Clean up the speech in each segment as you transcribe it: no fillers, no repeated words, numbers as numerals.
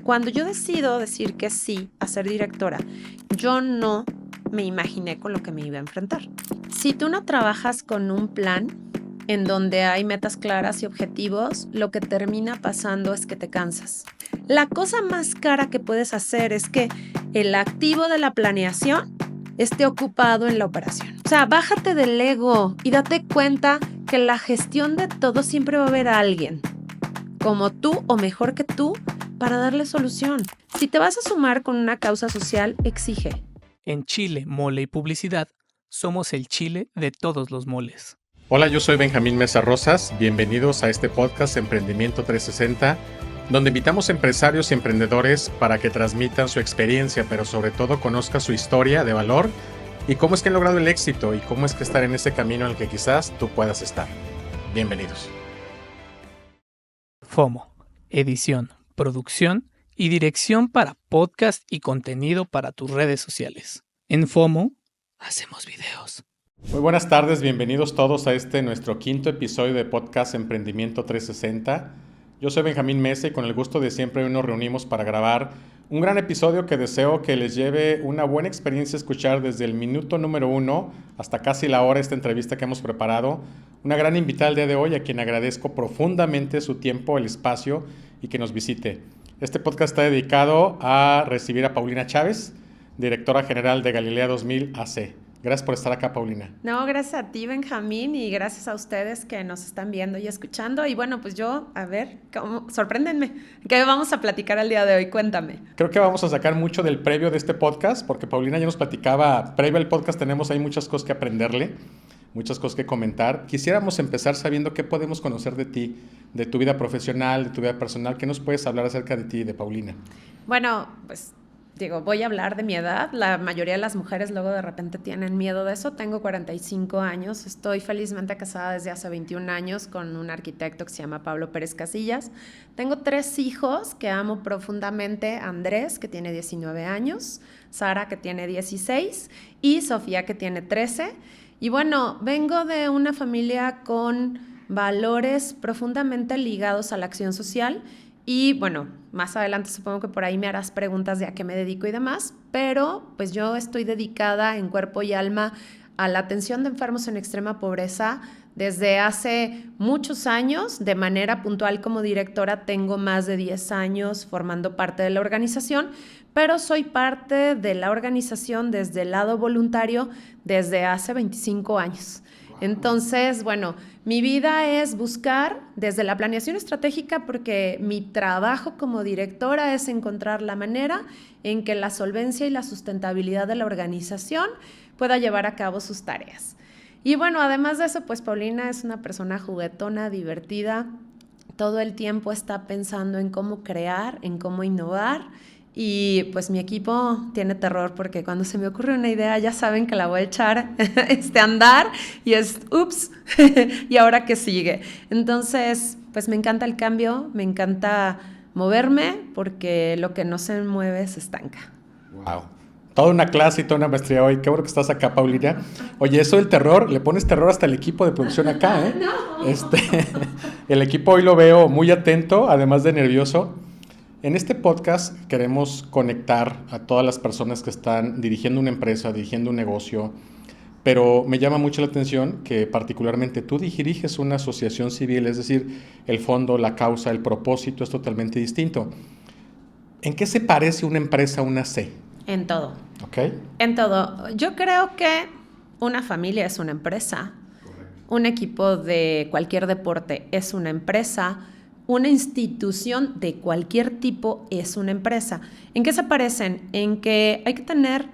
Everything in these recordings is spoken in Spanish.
Cuando yo decido decir que sí a ser directora, yo no me imaginé con lo que me iba a enfrentar. Si tú no trabajas con un plan en donde hay metas claras y objetivos, lo que termina pasando es que te cansas. La cosa más cara que puedes hacer es que el activo de la planeación esté ocupado en la operación. O sea, bájate del ego y date cuenta que la gestión de todo siempre va a haber a alguien como tú o mejor que tú para darle solución. Si te vas a sumar con una causa social, exige. En Chile, Mole y Publicidad, somos el Chile de todos los moles. Hola, yo soy Benjamín Mesa Rosas. Bienvenidos a este podcast Emprendimiento 360, donde invitamos empresarios y emprendedores para que transmitan su experiencia, pero sobre todo conozcan su historia de valor y cómo es que han logrado el éxito y cómo es que estar en ese camino en el que quizás tú puedas estar. Bienvenidos. FOMO, edición, producción y dirección para podcast y contenido para tus redes sociales. En FOMO, hacemos videos. Muy buenas tardes, bienvenidos todos a nuestro quinto episodio de podcast Emprendimiento 360. Yo soy Benjamín Mesa y con el gusto de siempre hoy nos reunimos para grabar un gran episodio que deseo que les lleve una buena experiencia escuchar desde el minuto número 1 hasta casi la hora esta entrevista que hemos preparado. Una gran invitada el día de hoy a quien agradezco profundamente su tiempo, el espacio y que nos visite. Este podcast está dedicado a recibir a Paulina Chávez, directora general de Galilea 2000 AC. Gracias por estar acá, Paulina. No, gracias a ti, Benjamín, y gracias a ustedes que nos están viendo y escuchando. Y bueno, pues sorpréndenme. ¿Qué vamos a platicar el día de hoy? Cuéntame. Creo que vamos a sacar mucho del previo de este podcast, porque Paulina ya nos platicaba, previo al podcast tenemos ahí muchas cosas que aprenderle, muchas cosas que comentar. Quisiéramos empezar sabiendo qué podemos conocer de ti, de tu vida profesional, de tu vida personal. ¿Qué nos puedes hablar acerca de ti, de Paulina? Bueno, pues voy a hablar de mi edad. La mayoría de las mujeres luego de repente tienen miedo de eso. Tengo 45 años. Estoy felizmente casada desde hace 21 años con un arquitecto que se llama Pablo Pérez Casillas. Tengo 3 hijos que amo profundamente. Andrés, que tiene 19 años, Sara, que tiene 16 y Sofía, que tiene 13. Y bueno, vengo de una familia con valores profundamente ligados a la acción social. Y bueno, más adelante supongo que por ahí me harás preguntas de a qué me dedico y demás, pero pues yo estoy dedicada en cuerpo y alma a la atención de enfermos en extrema pobreza desde hace muchos años. De manera puntual como directora tengo más de 10 años formando parte de la organización, pero soy parte de la organización desde el lado voluntario desde hace 25 años. Entonces, bueno, mi vida es buscar desde la planeación estratégica, porque mi trabajo como directora es encontrar la manera en que la solvencia y la sustentabilidad de la organización pueda llevar a cabo sus tareas. Y bueno, además de eso, pues Paulina es una persona juguetona, divertida, todo el tiempo está pensando en cómo crear, en cómo innovar. Y pues mi equipo tiene terror porque cuando se me ocurre una idea ya saben que la voy a echar a andar y es ups, y ahora qué sigue. Entonces, pues me encanta el cambio, me encanta moverme porque lo que no se mueve se estanca. Wow. Toda una clase y toda una maestría hoy. Qué bueno que estás acá, Paulina. Oye, eso del terror, le pones terror hasta el equipo de producción acá, ¿eh? No. El equipo hoy lo veo muy atento, además de nervioso. En este podcast queremos conectar a todas las personas que están dirigiendo una empresa, dirigiendo un negocio, pero me llama mucho la atención que particularmente tú diriges una asociación civil, es decir, el fondo, la causa, el propósito es totalmente distinto. ¿En qué se parece una empresa a una C? En todo. ¿Ok? En todo. Yo creo que una familia es una empresa. Correcto. Un equipo de cualquier deporte es una empresa. Una institución de cualquier tipo es una empresa. ¿En qué se parecen? En que hay que tener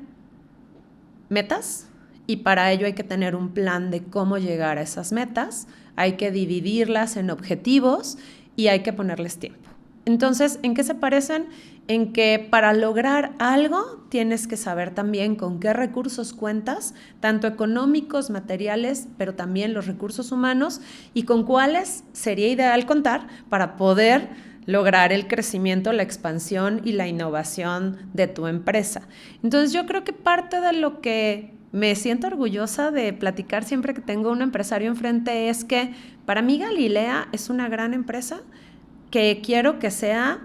metas y para ello hay que tener un plan de cómo llegar a esas metas. Hay que dividirlas en objetivos y hay que ponerles tiempo. Entonces, ¿en qué se parecen? En que para lograr algo tienes que saber también con qué recursos cuentas, tanto económicos, materiales, pero también los recursos humanos, y con cuáles sería ideal contar para poder lograr el crecimiento, la expansión y la innovación de tu empresa. Entonces, yo creo que parte de lo que me siento orgullosa de platicar siempre que tengo un empresario enfrente es que para mí Galilea es una gran empresa que quiero que sea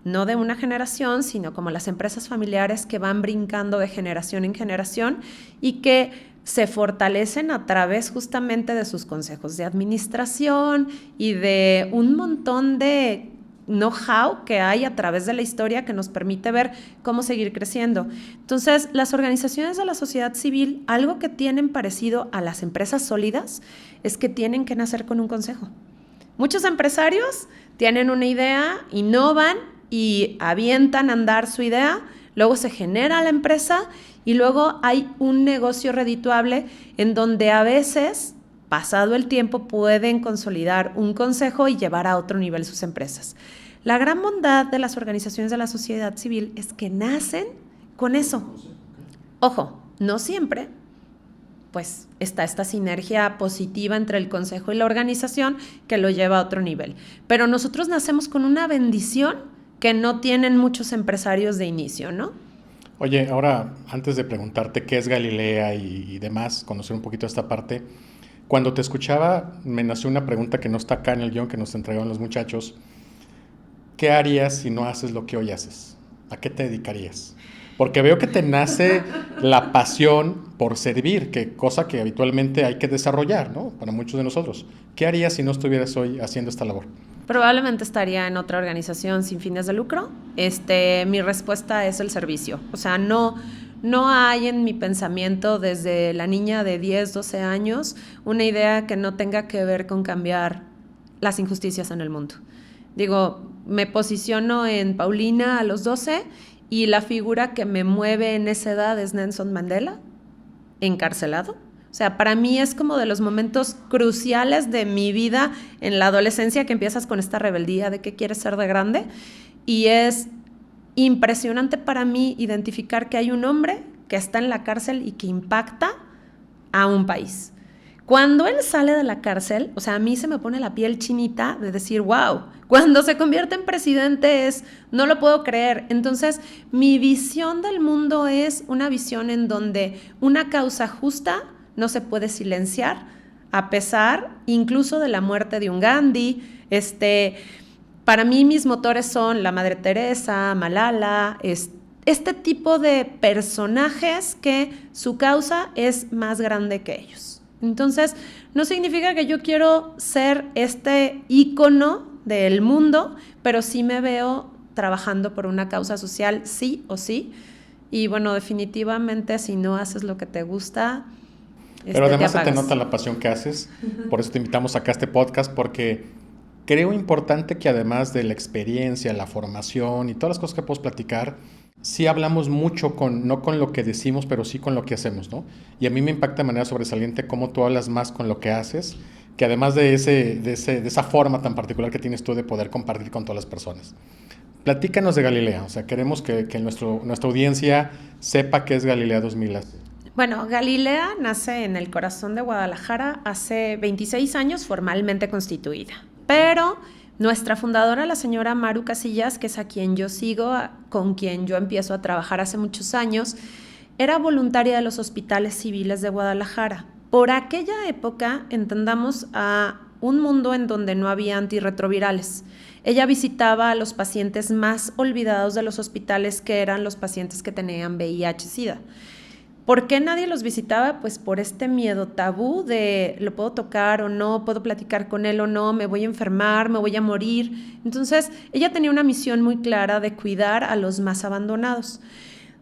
no de una generación, sino como las empresas familiares que van brincando de generación en generación y que se fortalecen a través justamente de sus consejos de administración y de un montón de know-how que hay a través de la historia que nos permite ver cómo seguir creciendo. Entonces, las organizaciones de la sociedad civil, algo que tienen parecido a las empresas sólidas, es que tienen que nacer con un consejo. Muchos empresarios tienen una idea, innovan y avientan a andar su idea, luego se genera la empresa y luego hay un negocio redituable en donde a veces, pasado el tiempo, pueden consolidar un consejo y llevar a otro nivel sus empresas. La gran bondad de las organizaciones de la sociedad civil es que nacen con eso. Ojo, no siempre, pues está esta sinergia positiva entre el consejo y la organización que lo lleva a otro nivel. Pero nosotros nacemos con una bendición que no tienen muchos empresarios de inicio, ¿no? Oye, ahora, antes de preguntarte qué es Galilea y demás, conocer un poquito esta parte, cuando te escuchaba, me nació una pregunta que no está acá en el guión que nos entregaron los muchachos. ¿Qué harías si no haces lo que hoy haces? ¿A qué te dedicarías? Porque veo que te nace la pasión por servir, cosa que habitualmente hay que desarrollar, ¿no? Para muchos de nosotros. ¿Qué harías si no estuvieras hoy haciendo esta labor? Probablemente estaría en otra organización sin fines de lucro. Mi respuesta es el servicio. O sea, no hay en mi pensamiento desde la niña de 10, 12 años una idea que no tenga que ver con cambiar las injusticias en el mundo. Digo, me posiciono en Paulina a los 12 y la figura que me mueve en esa edad es Nelson Mandela, encarcelado. O sea, para mí es como de los momentos cruciales de mi vida en la adolescencia, que empiezas con esta rebeldía de qué quieres ser de grande, y es impresionante para mí identificar que hay un hombre que está en la cárcel y que impacta a un país. Cuando él sale de la cárcel, o sea, a mí se me pone la piel chinita de decir, wow, cuando se convierte en presidente no lo puedo creer. Entonces, mi visión del mundo es una visión en donde una causa justa no se puede silenciar, a pesar incluso de la muerte de un Gandhi. Para mí mis motores son la Madre Teresa, Malala, este tipo de personajes que su causa es más grande que ellos. Entonces, no significa que yo quiero ser este ícono del mundo, pero sí me veo trabajando por una causa social, sí o sí. Y bueno, definitivamente si no haces lo que te gusta, pero además se te nota la pasión que haces. Por eso te invitamos acá a este podcast, porque creo importante que además de la experiencia, la formación y todas las cosas que podemos platicar, sí hablamos mucho no con lo que decimos, pero sí con lo que hacemos, ¿no? Y a mí me impacta de manera sobresaliente cómo tú hablas más con lo que haces, que además de esa forma tan particular que tienes tú de poder compartir con todas las personas. Platícanos de Galilea. O sea, queremos que nuestra audiencia sepa qué es Galilea 2000. Bueno, Galilea nace en el corazón de Guadalajara hace 26 años formalmente constituida, pero nuestra fundadora, la señora Maru Casillas, que es a quien yo sigo, con quien yo empiezo a trabajar hace muchos años, era voluntaria de los hospitales civiles de Guadalajara. Por aquella época, entendamos a un mundo en donde no había antirretrovirales. Ella visitaba a los pacientes más olvidados de los hospitales, que eran los pacientes que tenían VIH-Sida. ¿Por qué nadie los visitaba? Pues por este miedo tabú de lo puedo tocar o no, puedo platicar con él o no, me voy a enfermar, me voy a morir. Entonces, ella tenía una misión muy clara de cuidar a los más abandonados.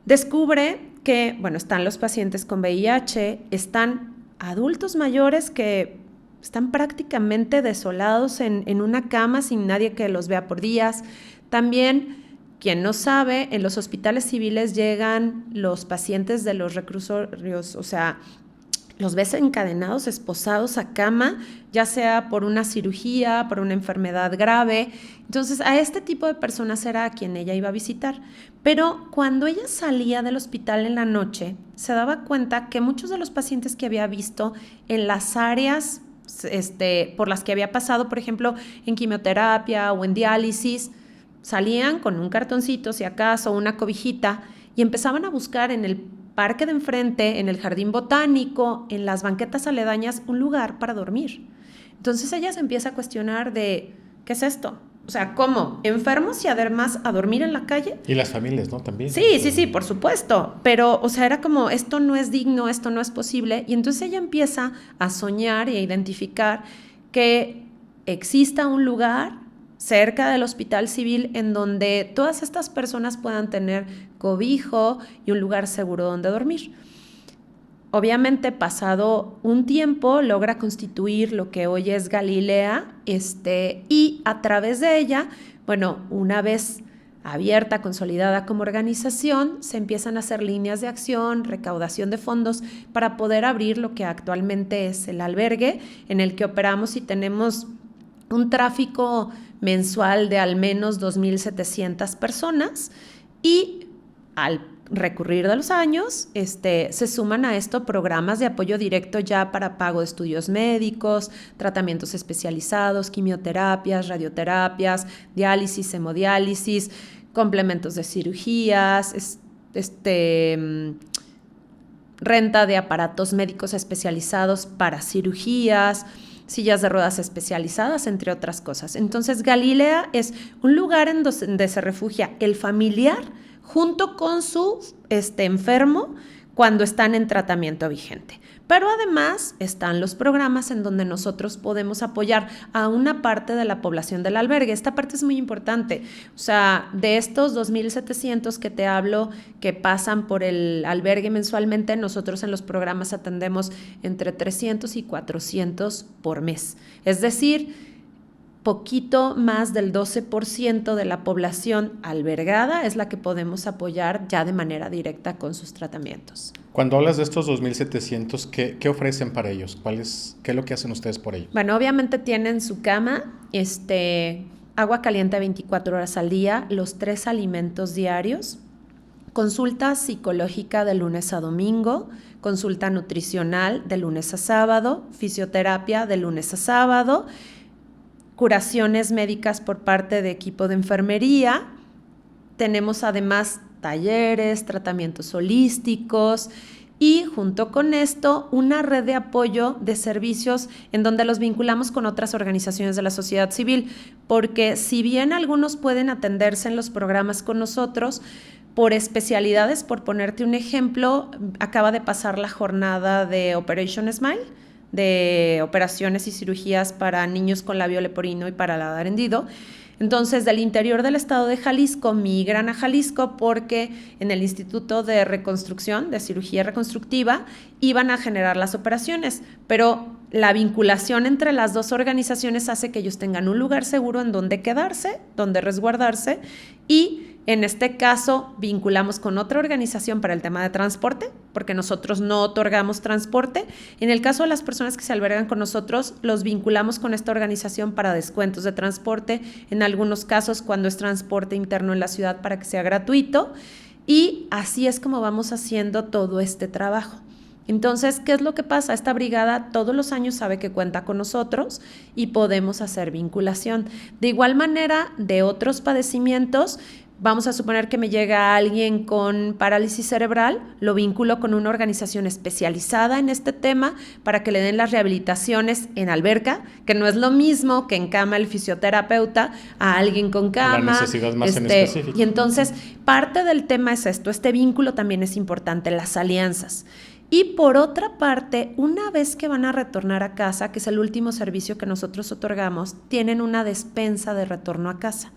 Descubre que, bueno, están los pacientes con VIH, están adultos mayores que están prácticamente desolados en una cama sin nadie que los vea por días. También, quien no sabe, en los hospitales civiles llegan los pacientes de los reclusorios, o sea, los ves encadenados, esposados a cama, ya sea por una cirugía, por una enfermedad grave. Entonces, a este tipo de personas era a quien ella iba a visitar. Pero cuando ella salía del hospital en la noche, se daba cuenta que muchos de los pacientes que había visto en las áreas por las que había pasado, por ejemplo, en quimioterapia o en diálisis, salían con un cartoncito, si acaso, una cobijita, y empezaban a buscar en el parque de enfrente, en el jardín botánico, en las banquetas aledañas, un lugar para dormir. Entonces ella se empieza a cuestionar de, ¿qué es esto? O O sea, ¿cómo? ¿Enfermos y además a dormir en la calle? Y las familias, ¿no? También. Sí, por supuesto. Pero, o sea, era como, esto no es digno, esto no es posible. Y entonces ella empieza a soñar y a identificar que exista un lugar cerca del hospital civil en donde todas estas personas puedan tener cobijo y un lugar seguro donde dormir. Obviamente, pasado un tiempo, logra constituir lo que hoy es Galilea, y a través de ella, bueno, una vez abierta, consolidada como organización, se empiezan a hacer líneas de acción, recaudación de fondos para poder abrir lo que actualmente es el albergue en el que operamos y tenemos un tráfico mensual de al menos 2,700 personas y al recurrir de los años, se suman a esto programas de apoyo directo ya para pago de estudios médicos, tratamientos especializados, quimioterapias, radioterapias, diálisis, hemodiálisis, complementos de cirugías, renta de aparatos médicos especializados para cirugías, sillas de ruedas especializadas, entre otras cosas. Entonces, Galilea es un lugar en donde se refugia el familiar junto con su enfermo cuando están en tratamiento vigente. Pero además están los programas en donde nosotros podemos apoyar a una parte de la población del albergue. Esta parte es muy importante. O sea, de estos 2,700 que te hablo que pasan por el albergue mensualmente, nosotros en los programas atendemos entre 300 y 400 por mes. Es decir, poquito más del 12% de la población albergada es la que podemos apoyar ya de manera directa con sus tratamientos. Cuando hablas de estos 2,700, ¿qué ofrecen para ellos? ¿Qué es lo que hacen ustedes por ellos? Bueno, obviamente tienen su cama, agua caliente 24 horas al día, los 3 alimentos diarios, consulta psicológica de lunes a domingo, consulta nutricional de lunes a sábado, fisioterapia de lunes a sábado, curaciones médicas por parte de equipo de enfermería. Tenemos además talleres, tratamientos holísticos y junto con esto una red de apoyo de servicios en donde los vinculamos con otras organizaciones de la sociedad civil, porque si bien algunos pueden atenderse en los programas con nosotros, por especialidades, por ponerte un ejemplo, acaba de pasar la jornada de Operation Smile, de operaciones y cirugías para niños con labio leporino y paladar hendido. Entonces, del interior del estado de Jalisco migran a Jalisco porque en el Instituto de Reconstrucción, de Cirugía Reconstructiva, iban a generar las operaciones, pero la vinculación entre las dos organizaciones hace que ellos tengan un lugar seguro en donde quedarse, donde resguardarse, y en este caso vinculamos con otra organización para el tema de transporte, porque nosotros no otorgamos transporte. En el caso de las personas que se albergan con nosotros, los vinculamos con esta organización para descuentos de transporte, en algunos casos cuando es transporte interno en la ciudad para que sea gratuito, y así es como vamos haciendo todo este trabajo. Entonces, ¿qué es lo que pasa? Esta brigada todos los años sabe que cuenta con nosotros y podemos hacer vinculación. De igual manera, de otros padecimientos, vamos a suponer que me llega alguien con parálisis cerebral, lo vinculo con una organización especializada en este tema para que le den las rehabilitaciones en alberca, que no es lo mismo que en cama el fisioterapeuta a alguien con cama. La necesidad más en específico. Y entonces, parte del tema es esto, este vínculo también es importante, las alianzas. Y por otra parte, una vez que van a retornar a casa, que es el último servicio que nosotros otorgamos, tienen una despensa de retorno a casa.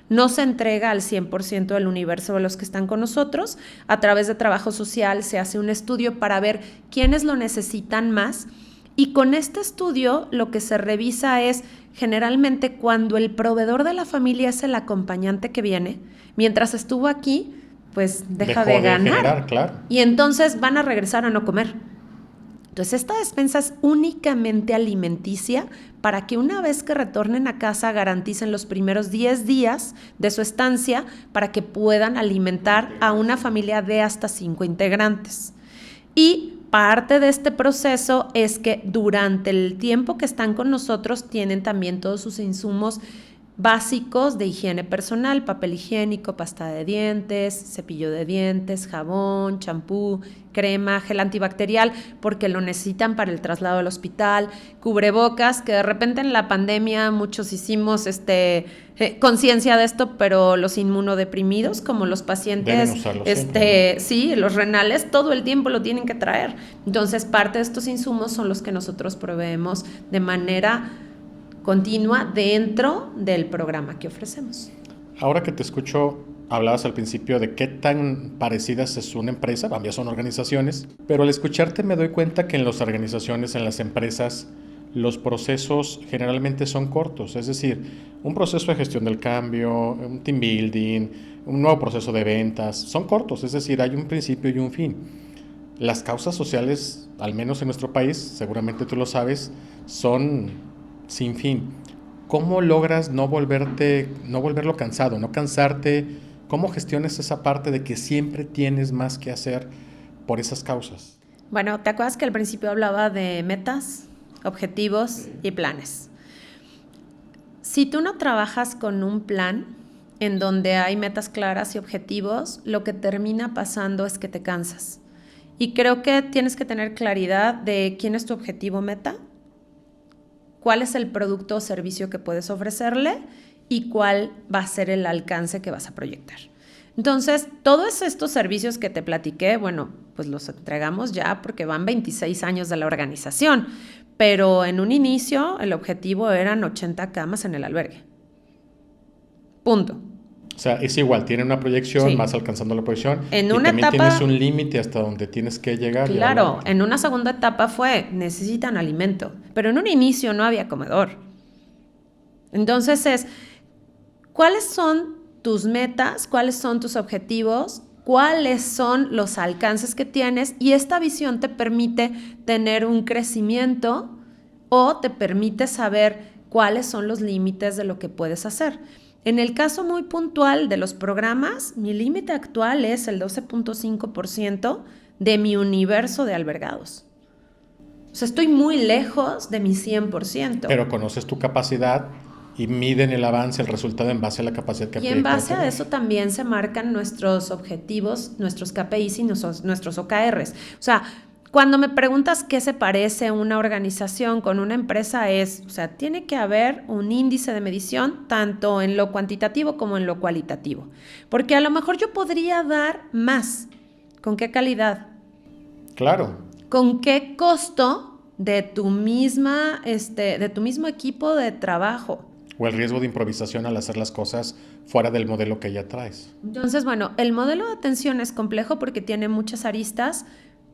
No se entrega al 100% del universo de los que están con nosotros. A través de trabajo social se hace un estudio para ver quiénes lo necesitan más. Y con este estudio lo que se revisa es generalmente cuando el proveedor de la familia es el acompañante que viene, mientras estuvo aquí, pues deja de ganar. Generar, claro. Y entonces van a regresar a no comer. Entonces, esta despensa es únicamente alimenticia para que una vez que retornen a casa garanticen los primeros 10 días de su estancia para que puedan alimentar a una familia de hasta 5 integrantes. Y parte de este proceso es que durante el tiempo que están con nosotros tienen también todos sus insumos básicos de higiene personal: papel higiénico, pasta de dientes, cepillo de dientes, jabón, champú, crema, gel antibacterial, porque lo necesitan para el traslado al hospital, cubrebocas, que de repente en la pandemia muchos hicimos conciencia de esto, pero los inmunodeprimidos, como los pacientes, sí, los renales, todo el tiempo lo tienen que traer. Entonces, parte de estos insumos son los que nosotros proveemos de manera continua dentro del programa que ofrecemos. Ahora que te escucho, hablabas al principio de qué tan parecidas es una empresa, ambas son organizaciones, pero al escucharte me doy cuenta que en las organizaciones, en las empresas, los procesos generalmente son cortos, es decir, un proceso de gestión del cambio, un team building, un nuevo proceso de ventas, son cortos, es decir, hay un principio y un fin. Las causas sociales, al menos en nuestro país, seguramente tú lo sabes, son sin fin. ¿Cómo logras no volverlo cansado, no cansarte? ¿Cómo gestionas esa parte de que siempre tienes más que hacer por esas causas? Bueno, ¿te acuerdas que al principio hablaba de metas, objetivos y planes? Si tú no trabajas con un plan en donde hay metas claras y objetivos, lo que termina pasando es que te cansas. Y creo que tienes que tener claridad de quién es tu objetivo meta, cuál es el producto o servicio que puedes ofrecerle y cuál va a ser el alcance que vas a proyectar. Entonces, todos estos servicios que te platiqué, bueno, pues los entregamos ya porque van 26 años de la organización, pero en un inicio el objetivo eran 80 camas en el albergue. Punto. O sea, es igual, tiene una proyección, sí, vas alcanzando la proyección en y una también etapa, tienes un límite hasta donde tienes que llegar. Claro, en una segunda etapa necesitan alimento, pero en un inicio no había comedor. Entonces ¿cuáles son tus metas? ¿Cuáles son tus objetivos? ¿Cuáles son los alcances que tienes? Y esta visión te permite tener un crecimiento o te permite saber cuáles son los límites de lo que puedes hacer. En el caso muy puntual de los programas, mi límite actual es el 12.5% de mi universo de albergados. O sea, estoy muy lejos de mi 100%. Pero conoces tu capacidad y miden el avance, el resultado en base a la capacidad que y en base a eso también se marcan nuestros objetivos, nuestros KPIs y nuestros OKRs. O sea, cuando me preguntas qué se parece una organización con una empresa tiene que haber un índice de medición tanto en lo cuantitativo como en lo cualitativo. Porque a lo mejor yo podría dar más. ¿Con qué calidad? Claro. ¿Con qué costo de tu mismo equipo de trabajo? O el riesgo de improvisación al hacer las cosas fuera del modelo que ya traes. Entonces, bueno, el modelo de atención es complejo porque tiene muchas aristas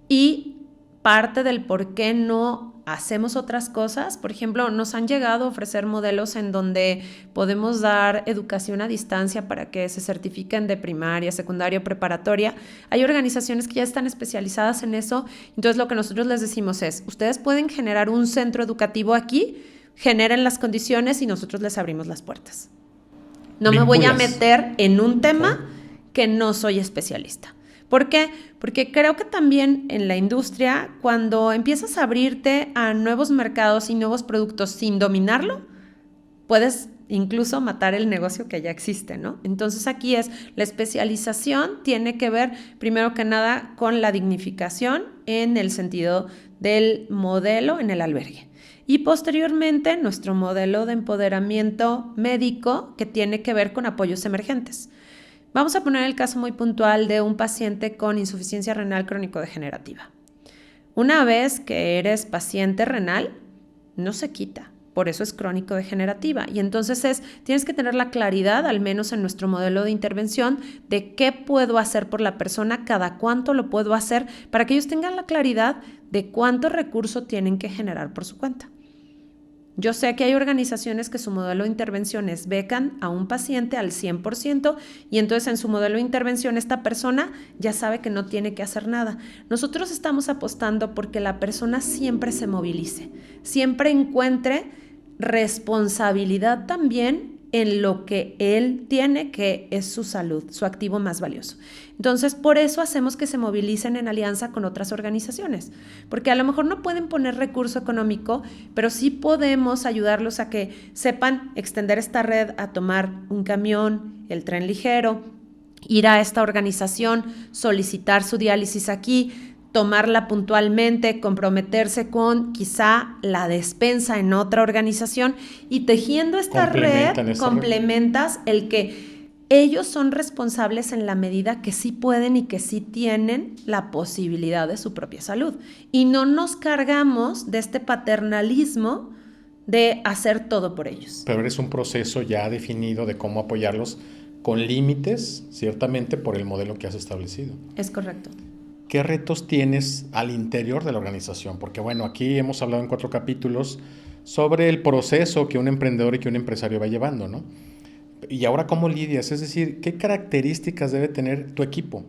y parte del por qué no hacemos otras cosas. Por ejemplo, nos han llegado a ofrecer modelos en donde podemos dar educación a distancia para que se certifiquen de primaria, secundaria o preparatoria. Hay organizaciones que ya están especializadas en eso. Entonces, lo que nosotros les decimos es, ustedes pueden generar un centro educativo aquí, generen las condiciones y nosotros les abrimos las puertas. No me voy a meter en un tema que no soy especialista. ¿Por qué? Porque creo que también en la industria, cuando empiezas a abrirte a nuevos mercados y nuevos productos sin dominarlo, puedes incluso matar el negocio que ya existe, ¿no? Entonces aquí la especialización tiene que ver, primero que nada, con la dignificación en el sentido del modelo en el albergue. Y posteriormente, nuestro modelo de empoderamiento médico que tiene que ver con apoyos emergentes. Vamos a poner el caso muy puntual de un paciente con insuficiencia renal crónico-degenerativa. Una vez que eres paciente renal, no se quita, por eso es crónico-degenerativa. Y entonces tienes que tener la claridad, al menos en nuestro modelo de intervención, de qué puedo hacer por la persona, cada cuánto lo puedo hacer, para que ellos tengan la claridad de cuánto recurso tienen que generar por su cuenta. Yo sé que hay organizaciones que su modelo de intervención es becan a un paciente al 100% y entonces en su modelo de intervención esta persona ya sabe que no tiene que hacer nada. Nosotros estamos apostando porque la persona siempre se movilice, siempre encuentre responsabilidad también en lo que él tiene, que es su salud, su activo más valioso. Entonces, por eso hacemos que se movilicen en alianza con otras organizaciones, porque a lo mejor no pueden poner recurso económico, pero sí podemos ayudarlos a que sepan extender esta red, a tomar un camión, el tren ligero, ir a esta organización, solicitar su diálisis aquí, tomarla puntualmente, comprometerse con quizá la despensa en otra organización, y tejiendo esta red complementas el que ellos son responsables en la medida que sí pueden y que sí tienen la posibilidad de su propia salud. Y no nos cargamos de este paternalismo de hacer todo por ellos. Pero es un proceso ya definido de cómo apoyarlos con límites, ciertamente, por el modelo que has establecido. Es correcto. ¿Qué retos tienes al interior de la organización? Porque bueno, aquí hemos hablado en 4 capítulos sobre el proceso que un emprendedor y que un empresario va llevando, ¿no? Y ahora, ¿cómo lidias? Es decir, ¿qué características debe tener tu equipo?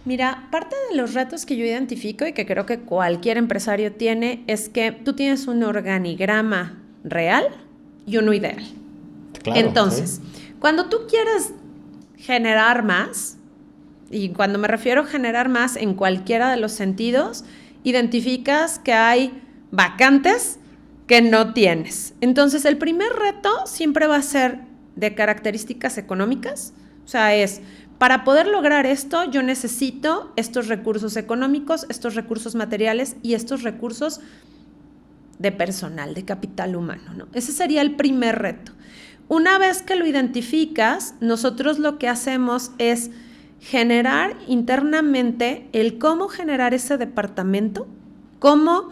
Mira, parte de los retos que yo identifico y que creo que cualquier empresario tiene es que tú tienes un organigrama real y uno ideal. Claro, entonces, sí. Cuando tú quieres generar más, y cuando me refiero a generar más en cualquiera de los sentidos, identificas que hay vacantes que no tienes. Entonces, el primer reto siempre va a ser de características económicas. O sea, para poder lograr esto, yo necesito estos recursos económicos, estos recursos materiales y estos recursos de personal, de capital humano, ¿no? Ese sería el primer reto. Una vez que lo identificas, nosotros lo que hacemos es generar internamente el cómo generar ese departamento, cómo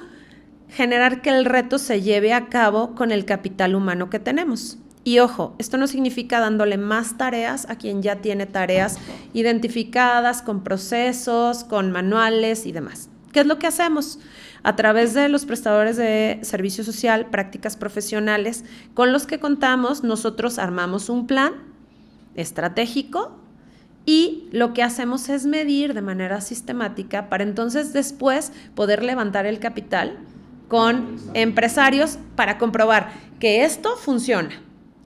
generar que el reto se lleve a cabo con el capital humano que tenemos. Y ojo, esto no significa dándole más tareas a quien ya tiene tareas identificadas, con procesos, con manuales y demás. ¿Qué es lo que hacemos? A través de los prestadores de servicio social, prácticas profesionales, con los que contamos, nosotros armamos un plan estratégico y lo que hacemos es medir de manera sistemática para entonces después poder levantar el capital con empresarios para comprobar que esto funciona,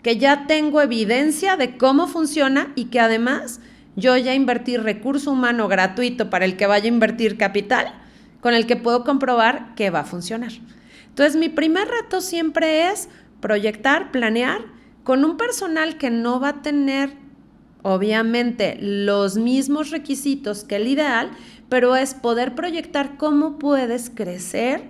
que ya tengo evidencia de cómo funciona y que además yo ya invertí recurso humano gratuito para el que vaya a invertir capital, con el que puedo comprobar que va a funcionar. Entonces, mi primer reto siempre es proyectar, planear con un personal que no va a tener, obviamente, los mismos requisitos que el ideal, pero es poder proyectar cómo puedes crecer,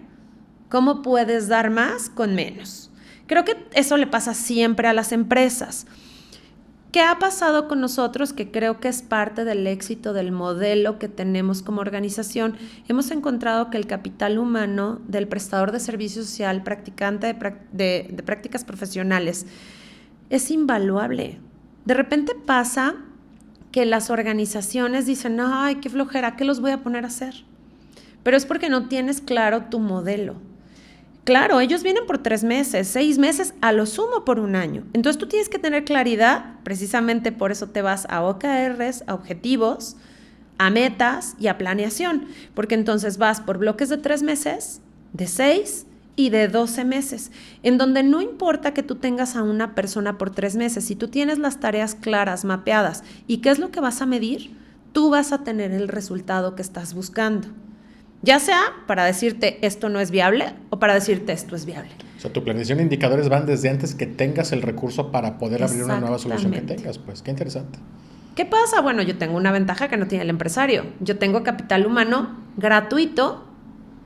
cómo puedes dar más con menos. Creo que eso le pasa siempre a las empresas. ¿Qué ha pasado con nosotros? Que creo que es parte del éxito del modelo que tenemos como organización. Hemos encontrado que el capital humano del prestador de servicio social, practicante de prácticas profesionales, es invaluable. De repente pasa que las organizaciones dicen, ay, qué flojera, ¿qué los voy a poner a hacer? Pero es porque no tienes claro tu modelo. Claro, ellos vienen por 3 meses, 6 meses, a lo sumo por 1 año. Entonces tú tienes que tener claridad, precisamente por eso te vas a OKRs, a objetivos, a metas y a planeación, porque entonces vas por bloques de 3 meses, de 6 y de 12 meses, en donde no importa que tú tengas a una persona por 3 meses, si tú tienes las tareas claras, mapeadas, ¿y qué es lo que vas a medir? Tú vas a tener el resultado que estás buscando. Ya sea para decirte esto no es viable o para decirte esto es viable. O sea, tu planeación de indicadores van desde antes que tengas el recurso para poder abrir una nueva solución que tengas. Pues, qué interesante. ¿Qué pasa? Bueno, yo tengo una ventaja que no tiene el empresario. Yo tengo capital humano gratuito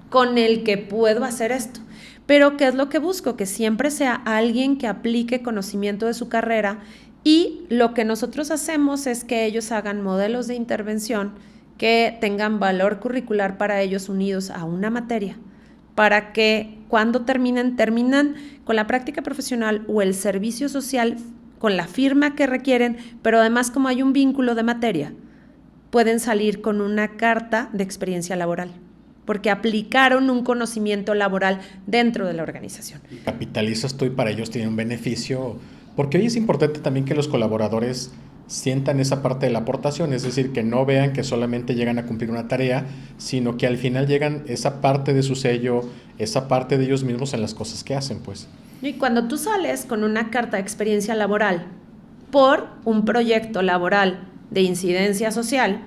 con el que puedo hacer esto. Pero ¿qué es lo que busco? Que siempre sea alguien que aplique conocimiento de su carrera, y lo que nosotros hacemos es que ellos hagan modelos de intervención que tengan valor curricular para ellos unidos a una materia, para que cuando terminan con la práctica profesional o el servicio social con la firma que requieren, pero además como hay un vínculo de materia, pueden salir con una carta de experiencia laboral, porque aplicaron un conocimiento laboral dentro de la organización. Capitalizas tú y para ellos tiene un beneficio, porque hoy es importante también que los colaboradores sientan esa parte de la aportación, es decir, que no vean que solamente llegan a cumplir una tarea, sino que al final llegan esa parte de su sello, esa parte de ellos mismos en las cosas que hacen, pues. Y cuando tú sales con una carta de experiencia laboral por un proyecto laboral de incidencia social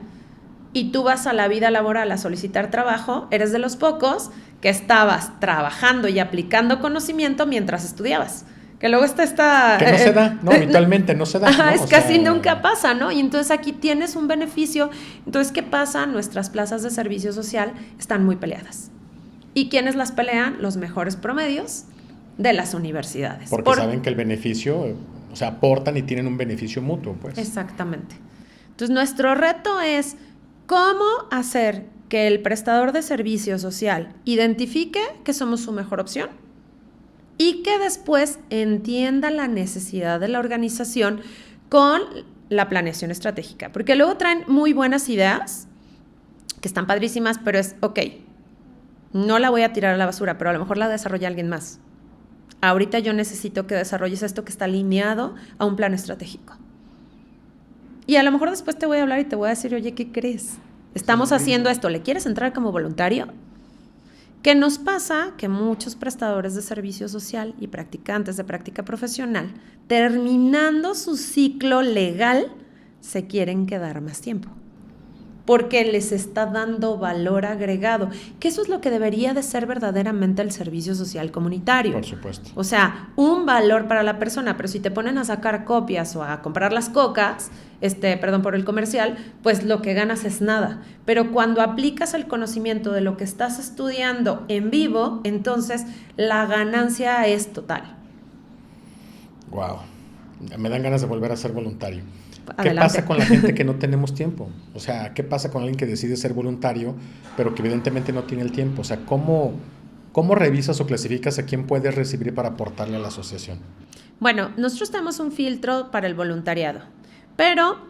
y tú vas a la vida laboral a solicitar trabajo, eres de los pocos que estabas trabajando y aplicando conocimiento mientras estudiabas. Que luego está... Que no se da, no, habitualmente no se da. Ajá, ¿no? es casi nunca pasa, ¿no? Y entonces aquí tienes un beneficio. Entonces, ¿qué pasa? Nuestras plazas de servicio social están muy peleadas. ¿Y quiénes las pelean? Los mejores promedios de las universidades. Porque saben que el beneficio, o sea, aportan y tienen un beneficio mutuo, pues. Exactamente. Entonces, nuestro reto es cómo hacer que el prestador de servicio social identifique que somos su mejor opción y que después entienda la necesidad de la organización con la planeación estratégica. Porque luego traen muy buenas ideas, que están padrísimas, pero es, ok, no la voy a tirar a la basura, pero a lo mejor la desarrolla alguien más. Ahorita yo necesito que desarrolles esto que está alineado a un plan estratégico. Y a lo mejor después te voy a hablar y te voy a decir, oye, ¿qué crees? Estamos haciendo esto, ¿le quieres entrar como voluntario? ¿Qué nos pasa? Que muchos prestadores de servicio social y practicantes de práctica profesional, terminando su ciclo legal, se quieren quedar más tiempo. Porque les está dando valor agregado, que eso es lo que debería de ser verdaderamente el servicio social comunitario. Por supuesto. O sea, un valor para la persona, pero si te ponen a sacar copias o a comprar las cocas, perdón por el comercial, pues lo que ganas es nada. Pero cuando aplicas el conocimiento de lo que estás estudiando en vivo, entonces la ganancia es total. Wow, me dan ganas de volver a ser voluntario. Adelante. ¿Qué pasa con la gente que no tenemos tiempo? O sea, ¿qué pasa con alguien que decide ser voluntario, pero que evidentemente no tiene el tiempo? O sea, ¿cómo revisas o clasificas a quién puedes recibir para aportarle a la asociación? Bueno, nosotros tenemos un filtro para el voluntariado, pero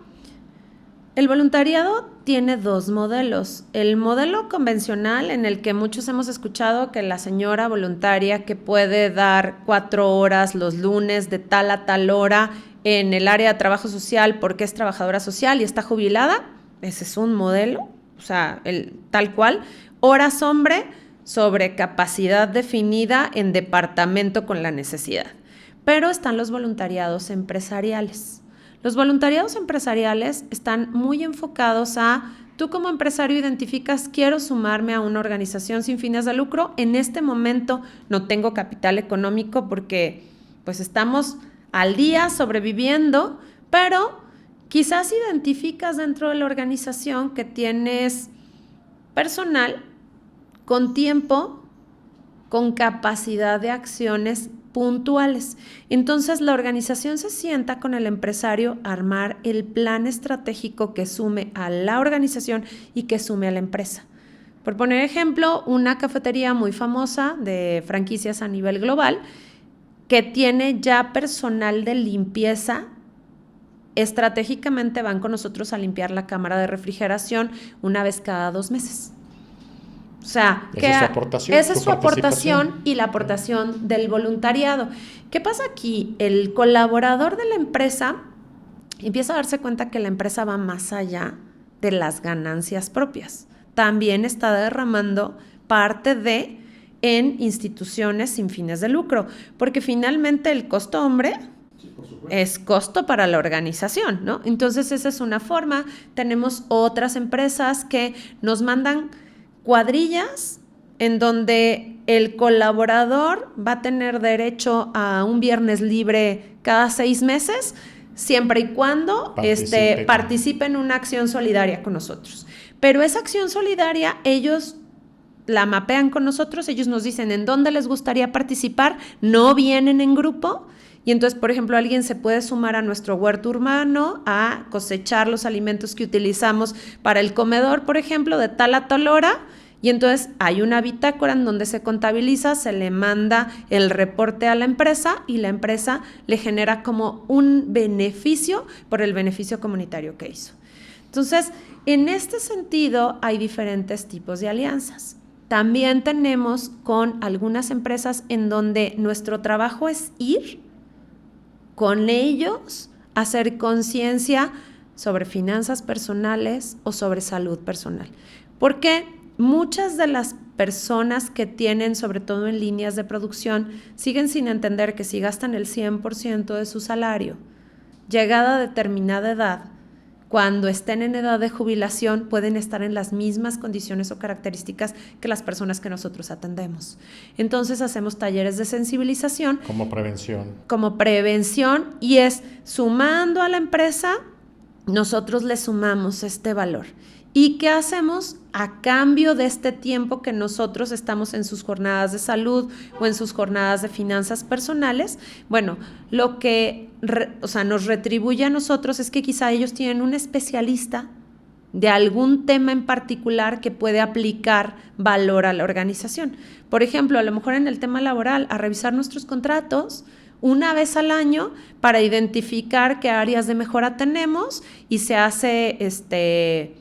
el voluntariado tiene dos modelos. El modelo convencional, en el que muchos hemos escuchado que la señora voluntaria que puede dar 4 horas los lunes de tal a tal hora en el área de trabajo social porque es trabajadora social y está jubilada, ese es un modelo, o sea, tal cual, horas hombre sobre capacidad definida en departamento con la necesidad. Pero están los voluntariados empresariales. Los voluntariados empresariales están muy enfocados a, tú como empresario identificas, quiero sumarme a una organización sin fines de lucro, en este momento no tengo capital económico porque pues estamos al día sobreviviendo, pero quizás identificas dentro de la organización que tienes personal con tiempo, con capacidad de acciones puntuales. Entonces la organización se sienta con el empresario a armar el plan estratégico que sume a la organización y que sume a la empresa. Por poner ejemplo, una cafetería muy famosa de franquicias a nivel global que tiene ya personal de limpieza, estratégicamente van con nosotros a limpiar la cámara de refrigeración una vez cada 2 meses. O sea, esa es su aportación y la aportación del voluntariado. ¿Qué pasa aquí? El colaborador de la empresa empieza a darse cuenta que la empresa va más allá de las ganancias propias. También está derramando parte en instituciones sin fines de lucro, porque finalmente el costo hombre es costo para la organización, ¿no? Entonces esa es una forma. Tenemos otras empresas que nos mandan cuadrillas en donde el colaborador va a tener derecho a un viernes libre cada 6 meses, siempre y cuando participe en una acción solidaria con nosotros. Pero esa acción solidaria ellos la mapean con nosotros, ellos nos dicen en dónde les gustaría participar, no vienen en grupo. Y entonces, por ejemplo, alguien se puede sumar a nuestro huerto urbano a cosechar los alimentos que utilizamos para el comedor, por ejemplo, de tal a tal hora. Y entonces hay una bitácora en donde se contabiliza, se le manda el reporte a la empresa y la empresa le genera como un beneficio por el beneficio comunitario que hizo. Entonces, en este sentido, hay diferentes tipos de alianzas. También tenemos con algunas empresas en donde nuestro trabajo es ir con ellos, hacer conciencia sobre finanzas personales o sobre salud personal. ¿Por qué? muchas de las personas que tienen, sobre todo en líneas de producción, siguen sin entender que si gastan el 100% de su salario, llegada a determinada edad, cuando estén en edad de jubilación, pueden estar en las mismas condiciones o características que las personas que nosotros atendemos. Entonces hacemos talleres de sensibilización. Como prevención. Como prevención, y es sumando a la empresa, nosotros le sumamos este valor. ¿Y qué hacemos a cambio de este tiempo que nosotros estamos en sus jornadas de salud o en sus jornadas de finanzas personales? Bueno, lo que nos retribuye a nosotros es que quizá ellos tienen un especialista de algún tema en particular que puede aplicar valor a la organización. Por ejemplo, a lo mejor en el tema laboral, a revisar nuestros contratos una vez al año para identificar qué áreas de mejora tenemos, y se hace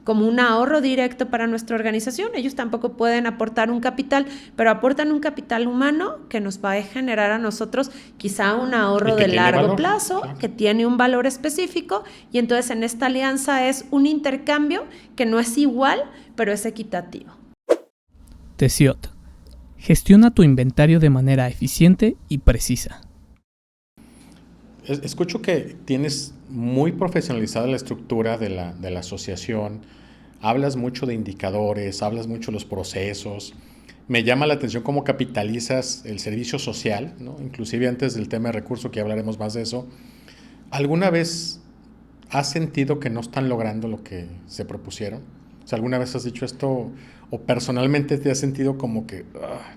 como un ahorro directo para nuestra organización. Ellos tampoco pueden aportar un capital, pero aportan un capital humano que nos va a generar a nosotros quizá un ahorro de largo plazo, claro, que tiene un valor específico, y entonces en esta alianza es un intercambio que no es igual, pero es equitativo. Tessiot. Gestiona tu inventario de manera eficiente y precisa. Escucho que tienes muy profesionalizada la estructura de la asociación, hablas mucho de indicadores, hablas mucho de los procesos. Me llama la atención cómo capitalizas el servicio social, ¿no? Inclusive antes del tema de recursos, que hablaremos más de eso. ¿Alguna vez has sentido que no están logrando lo que se propusieron? O sea, ¿alguna vez has dicho esto o personalmente te has sentido como que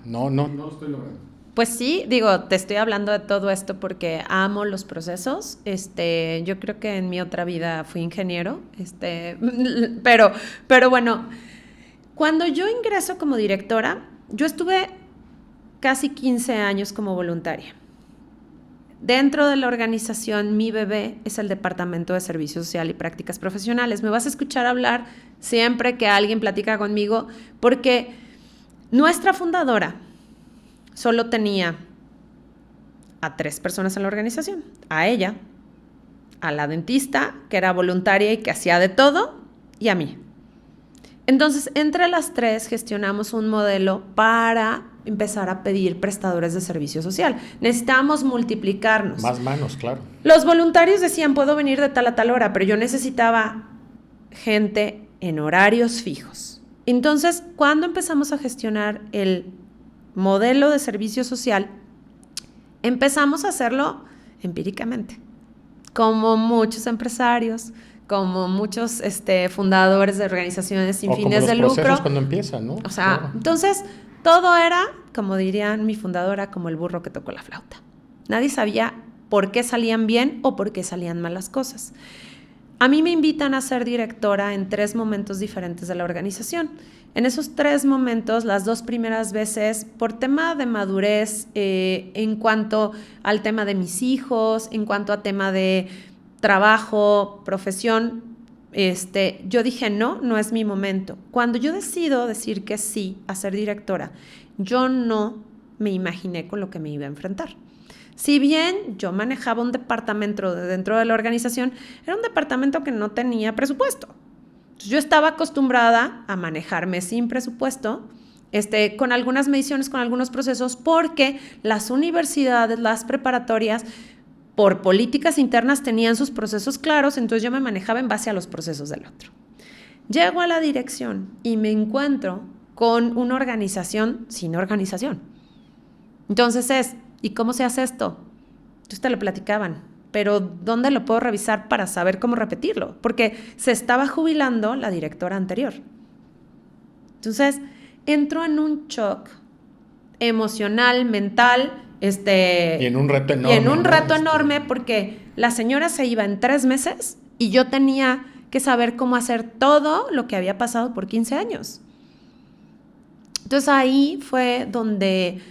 no lo estoy logrando? Pues sí, te estoy hablando de todo esto porque amo los procesos. Yo creo que en mi otra vida fui ingeniero, pero bueno, cuando yo ingreso como directora, yo estuve casi 15 años como voluntaria. Dentro de la organización, mi bebé es el Departamento de Servicio Social y Prácticas Profesionales. Me vas a escuchar hablar siempre que alguien platica conmigo, porque nuestra fundadora solo tenía a 3 personas en la organización: a ella, a la dentista, que era voluntaria y que hacía de todo, y a mí. Entonces, entre las 3 gestionamos un modelo para empezar a pedir prestadores de servicio social. Necesitábamos multiplicarnos. Más manos, claro. Los voluntarios decían, puedo venir de tal a tal hora, pero yo necesitaba gente en horarios fijos. Entonces, cuando empezamos a gestionar el modelo de servicio social, empezamos a hacerlo empíricamente, como muchos empresarios, como muchos fundadores de organizaciones sin fines de lucro. Como los procesos cuando empiezan, ¿no? O sea, claro. Entonces, todo era, como dirían mi fundadora, como el burro que tocó la flauta. Nadie sabía por qué salían bien o por qué salían mal las cosas. A mí me invitan a ser directora en 3 momentos diferentes de la organización. En esos 3 momentos, las 2 primeras veces, por tema de madurez, en cuanto al tema de mis hijos, en cuanto a tema de trabajo, profesión, yo dije, no es mi momento. Cuando yo decido decir que sí a ser directora, yo no me imaginé con lo que me iba a enfrentar. Si bien yo manejaba un departamento dentro de la organización, era un departamento que no tenía presupuesto. Entonces, yo estaba acostumbrada a manejarme sin presupuesto, con algunas mediciones, con algunos procesos, porque las universidades, las preparatorias, por políticas internas tenían sus procesos claros, entonces yo me manejaba en base a los procesos del otro. Llego a la dirección y me encuentro con una organización sin organización. Entonces ¿y cómo se hace esto? Entonces te lo platicaban, pero ¿dónde lo puedo revisar para saber cómo repetirlo? Porque se estaba jubilando la directora anterior. Entonces entro en un shock emocional, mental, y en un reto enorme. Y en un reto enorme, porque la señora se iba en 3 meses y yo tenía que saber cómo hacer todo lo que había pasado por 15 años. Entonces ahí fue donde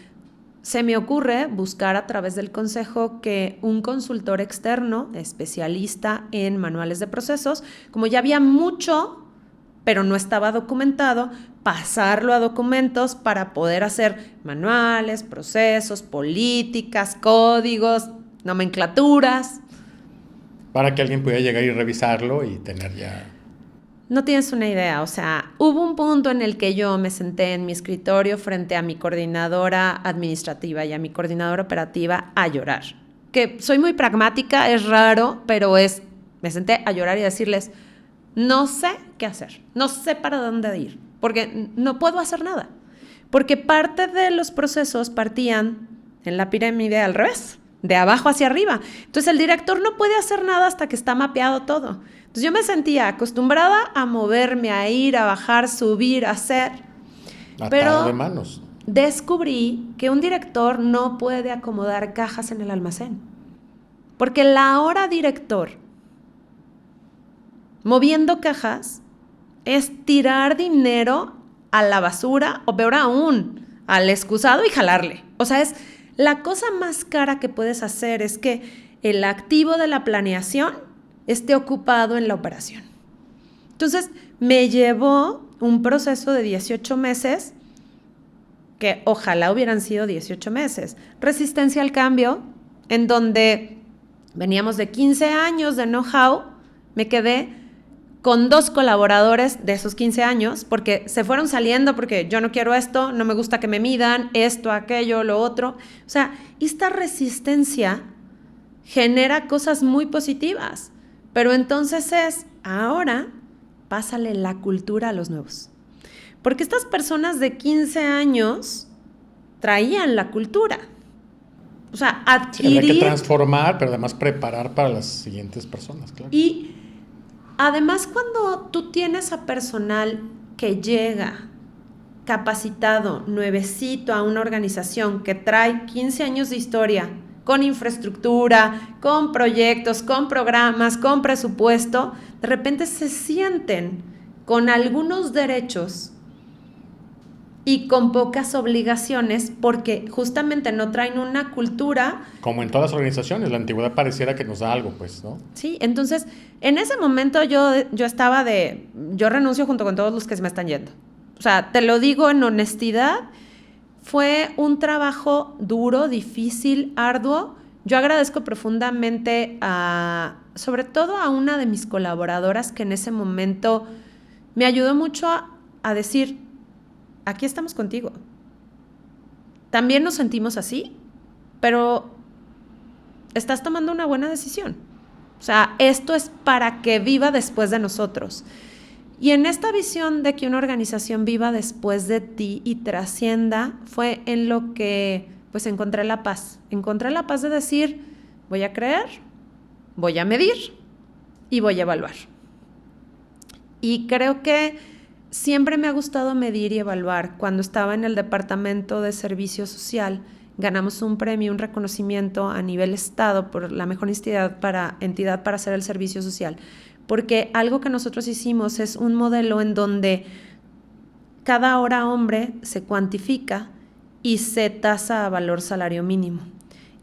se me ocurre buscar a través del consejo que un consultor externo, especialista en manuales de procesos, como ya había mucho, pero no estaba documentado, pasarlo a documentos para poder hacer manuales, procesos, políticas, códigos, nomenclaturas. Para que alguien pudiera llegar y revisarlo y tener ya... No tienes una idea, o sea, hubo un punto en el que yo me senté en mi escritorio frente a mi coordinadora administrativa y a mi coordinadora operativa a llorar. Que soy muy pragmática, es raro, pero me senté a llorar y a decirles, no sé qué hacer, no sé para dónde ir, porque no puedo hacer nada. Porque parte de los procesos partían en la pirámide al revés, de abajo hacia arriba. Entonces el director no puede hacer nada hasta que está mapeado todo. Entonces yo me sentía acostumbrada a moverme, a ir, a bajar, subir, a hacer. Atado de manos. Descubrí que un director no puede acomodar cajas en el almacén. Porque la hora director moviendo cajas es tirar dinero a la basura o peor aún, al excusado y jalarle. O sea, es la cosa más cara que puedes hacer es que el activo de la planeación esté ocupado en la operación. Entonces, me llevó un proceso de 18 meses, que ojalá hubieran sido 18 meses. Resistencia al cambio, en donde veníamos de 15 años de know-how, me quedé con 2 colaboradores de esos 15 años, porque se fueron saliendo porque yo no quiero esto, no me gusta que me midan, esto, aquello, lo otro. O sea, esta resistencia genera cosas muy positivas, pero entonces ahora pásale la cultura a los nuevos. Porque estas personas de 15 años traían la cultura. O sea, adquirir... Había que transformar, pero además preparar para las siguientes personas, claro. Y además, cuando tú tienes a personal que llega capacitado, nuevecito a una organización que trae 15 años de historia, con infraestructura, con proyectos, con programas, con presupuesto, de repente se sienten con algunos derechos y con pocas obligaciones porque justamente no traen una cultura. Como en todas las organizaciones, la antigüedad pareciera que nos da algo, pues, ¿no? Sí, entonces, en ese momento yo estaba yo renuncio junto con todos los que se me están yendo. O sea, te lo digo en honestidad, fue un trabajo duro, difícil, arduo. Yo agradezco profundamente sobre todo a una de mis colaboradoras que en ese momento me ayudó mucho a decir, aquí estamos contigo. También nos sentimos así, pero estás tomando una buena decisión. O sea, esto es para que viva después de nosotros. Y en esta visión de que una organización viva después de ti y trascienda, fue en lo que pues encontré la paz. Encontré la paz de decir, voy a creer, voy a medir y voy a evaluar. Y creo que siempre me ha gustado medir y evaluar. Cuando estaba en el departamento de servicio social, ganamos un premio, un reconocimiento a nivel estado por la mejor entidad para hacer el servicio social. Porque algo que nosotros hicimos es un modelo en donde cada hora hombre se cuantifica y se tasa a valor salario mínimo.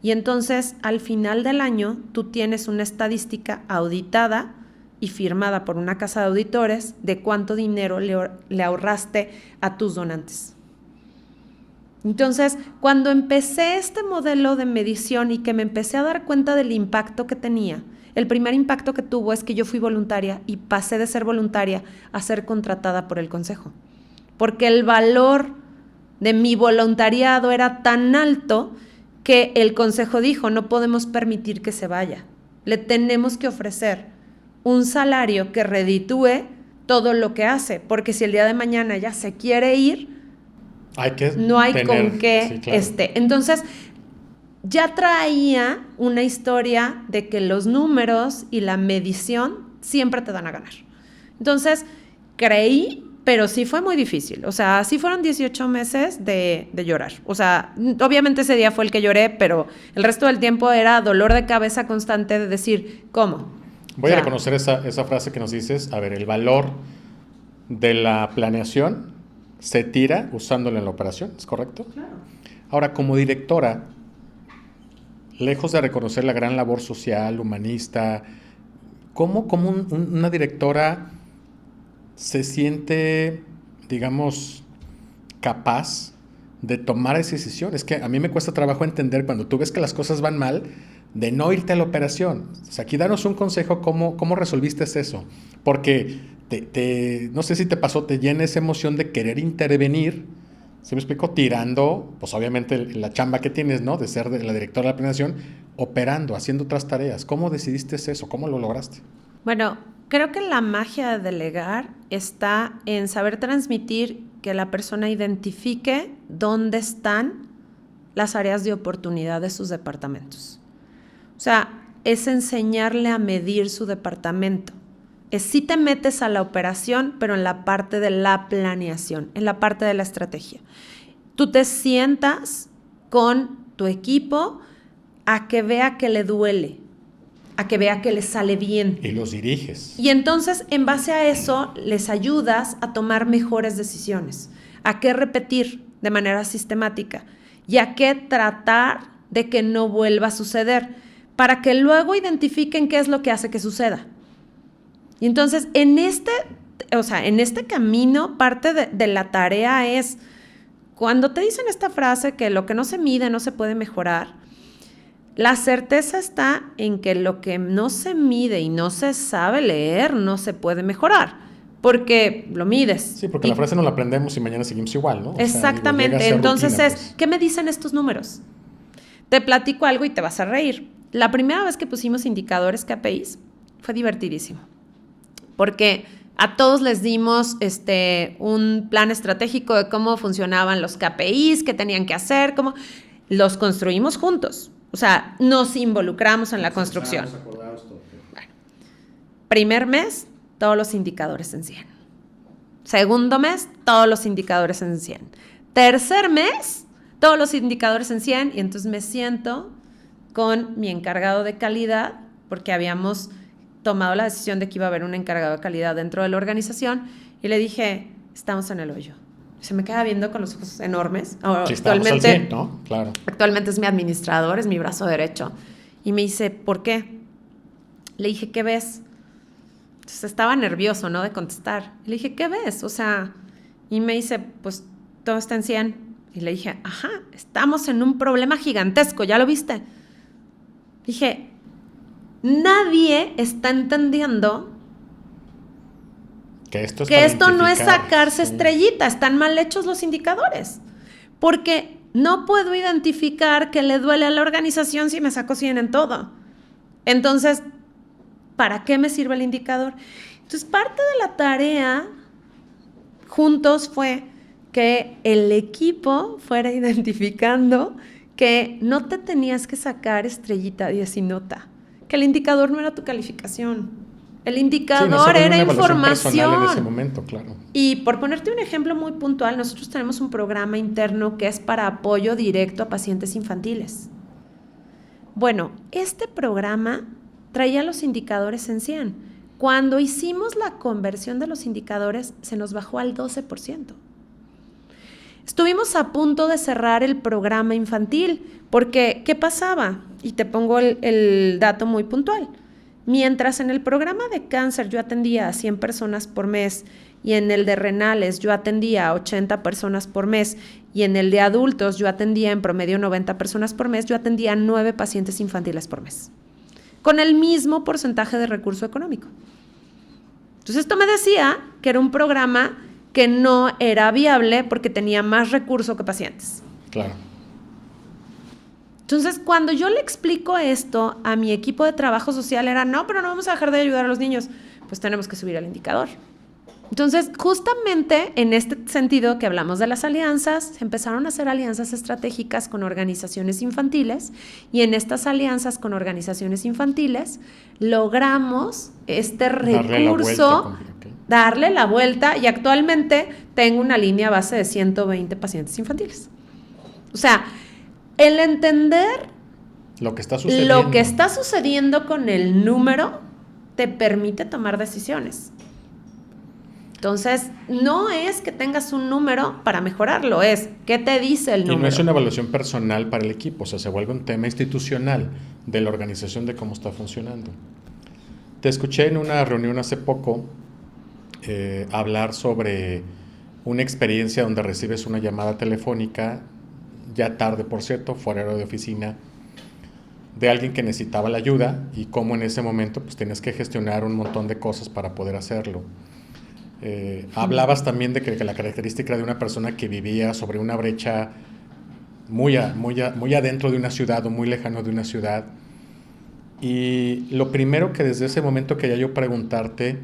Y entonces, al final del año, tú tienes una estadística auditada y firmada por una casa de auditores de cuánto dinero le ahorraste a tus donantes. Entonces, cuando empecé este modelo de medición y que me empecé a dar cuenta del impacto que tenía, el primer impacto que tuvo es que yo fui voluntaria y pasé de ser voluntaria a ser contratada por el consejo. Porque el valor de mi voluntariado era tan alto que el consejo dijo, no podemos permitir que se vaya. Le tenemos que ofrecer un salario que reditúe todo lo que hace, porque si el día de mañana ya se quiere ir, no hay con qué sí, claro. Entonces, ya traía una historia de que los números y la medición siempre te dan a ganar. Entonces, creí, pero sí fue muy difícil. O sea, sí fueron 18 meses de llorar. O sea, obviamente ese día fue el que lloré, pero el resto del tiempo era dolor de cabeza constante de decir, ¿cómo? Voy a reconocer esa frase que nos dices. A ver, el valor de la planeación se tira usándola en la operación, ¿es correcto? Claro. Ahora, como directora, lejos de reconocer la gran labor social, humanista, ¿cómo una directora se siente, digamos, capaz de tomar esa decisión? Es que a mí me cuesta trabajo entender cuando tú ves que las cosas van mal, de no irte a la operación. O sea, aquí danos un consejo, ¿cómo resolviste eso? Porque no sé si te pasó, te llena esa emoción de querer intervenir, ¿sí me explico? Tirando, pues obviamente la chamba que tienes, ¿no? De ser la directora de la planeación, operando, haciendo otras tareas. ¿Cómo decidiste eso? ¿Cómo lo lograste? Bueno, creo que la magia de delegar está en saber transmitir que la persona identifique dónde están las áreas de oportunidad de sus departamentos. O sea, es enseñarle a medir su departamento. Es si te metes a la operación, pero en la parte de la planeación, en la parte de la estrategia. Tú te sientas con tu equipo a que vea que le duele, a que vea que le sale bien. Y los diriges. Y entonces, en base a eso, les ayudas a tomar mejores decisiones, a qué repetir de manera sistemática y a qué tratar de que no vuelva a suceder, para que luego identifiquen qué es lo que hace que suceda. Y entonces, en este camino, parte de la tarea es, cuando te dicen esta frase que lo que no se mide no se puede mejorar, la certeza está en que lo que no se mide y no se sabe leer no se puede mejorar, porque lo mides. Sí, porque la frase no la aprendemos y mañana seguimos igual, ¿no? Exactamente. Sea, entonces rutina, pues. ¿Qué me dicen estos números? Te platico algo y te vas a reír. La primera vez que pusimos indicadores KPIs fue divertidísimo, porque a todos les dimos un plan estratégico de cómo funcionaban los KPIs, qué tenían que hacer, cómo los construimos juntos. O sea, nos involucramos en la construcción. Bueno, primer mes, todos los indicadores en 100. Segundo mes, todos los indicadores en 100. Tercer mes, todos los indicadores en 100. Y entonces me siento con mi encargado de calidad, porque habíamos tomado la decisión de que iba a haber un encargado de calidad dentro de la organización, y le dije, estamos en el hoyo. Se me queda viendo con los ojos enormes. Sí, actualmente, al 100, ¿no? Claro. Actualmente es mi administrador, es mi brazo derecho. Y me dice, ¿por qué? Le dije, ¿qué ves? Entonces estaba nervioso, ¿no? De contestar. Le dije, ¿qué ves? O sea, y me dice, pues todo está en 100. Y le dije, ajá, estamos en un problema gigantesco, ¿ya lo viste? Dije, nadie está entendiendo que esto no es sacarse estrellita, están mal hechos los indicadores, porque no puedo identificar que le duele a la organización si me saco 100 en todo. Entonces, ¿para qué me sirve el indicador? Entonces, parte de la tarea juntos fue que el equipo fuera identificando que no te tenías que sacar estrellita 10 y nota, que el indicador no era tu calificación. El indicador era información. En ese momento, claro. Y por ponerte un ejemplo muy puntual, nosotros tenemos un programa interno que es para apoyo directo a pacientes infantiles. Bueno, este programa traía los indicadores en 100. Cuando hicimos la conversión de los indicadores, se nos bajó al 12%. Estuvimos a punto de cerrar el programa infantil, porque ¿qué pasaba? Y te pongo el dato muy puntual. Mientras en el programa de cáncer yo atendía a 100 personas por mes y en el de renales yo atendía a 80 personas por mes y en el de adultos yo atendía en promedio 90 personas por mes, yo atendía a 9 pacientes infantiles por mes, con el mismo porcentaje de recurso económico. Entonces esto me decía que era un programa que no era viable porque tenía más recurso que pacientes. Claro. Entonces, cuando yo le explico esto a mi equipo de trabajo social, era, no, pero no vamos a dejar de ayudar a los niños. Pues tenemos que subir el indicador. Entonces, justamente en este sentido que hablamos de las alianzas, se empezaron a hacer alianzas estratégicas con organizaciones infantiles y en estas alianzas con organizaciones infantiles logramos este recurso, darle la vuelta, y actualmente tengo una línea base de 120 pacientes infantiles. O sea, el entender lo que está sucediendo con el número te permite tomar decisiones. Entonces, no es que tengas un número para mejorarlo, es ¿qué te dice el número? Y no es una evaluación personal para el equipo, o sea, se vuelve un tema institucional de la organización de cómo está funcionando. Te escuché en una reunión hace poco hablar sobre una experiencia donde recibes una llamada telefónica, ya tarde por cierto, fuera de oficina, de alguien que necesitaba la ayuda y cómo en ese momento pues tienes que gestionar un montón de cosas para poder hacerlo. Hablabas también de que la característica de una persona que vivía sobre una brecha muy adentro de una ciudad o muy lejano de una ciudad. Y lo primero que desde ese momento quería yo preguntarte,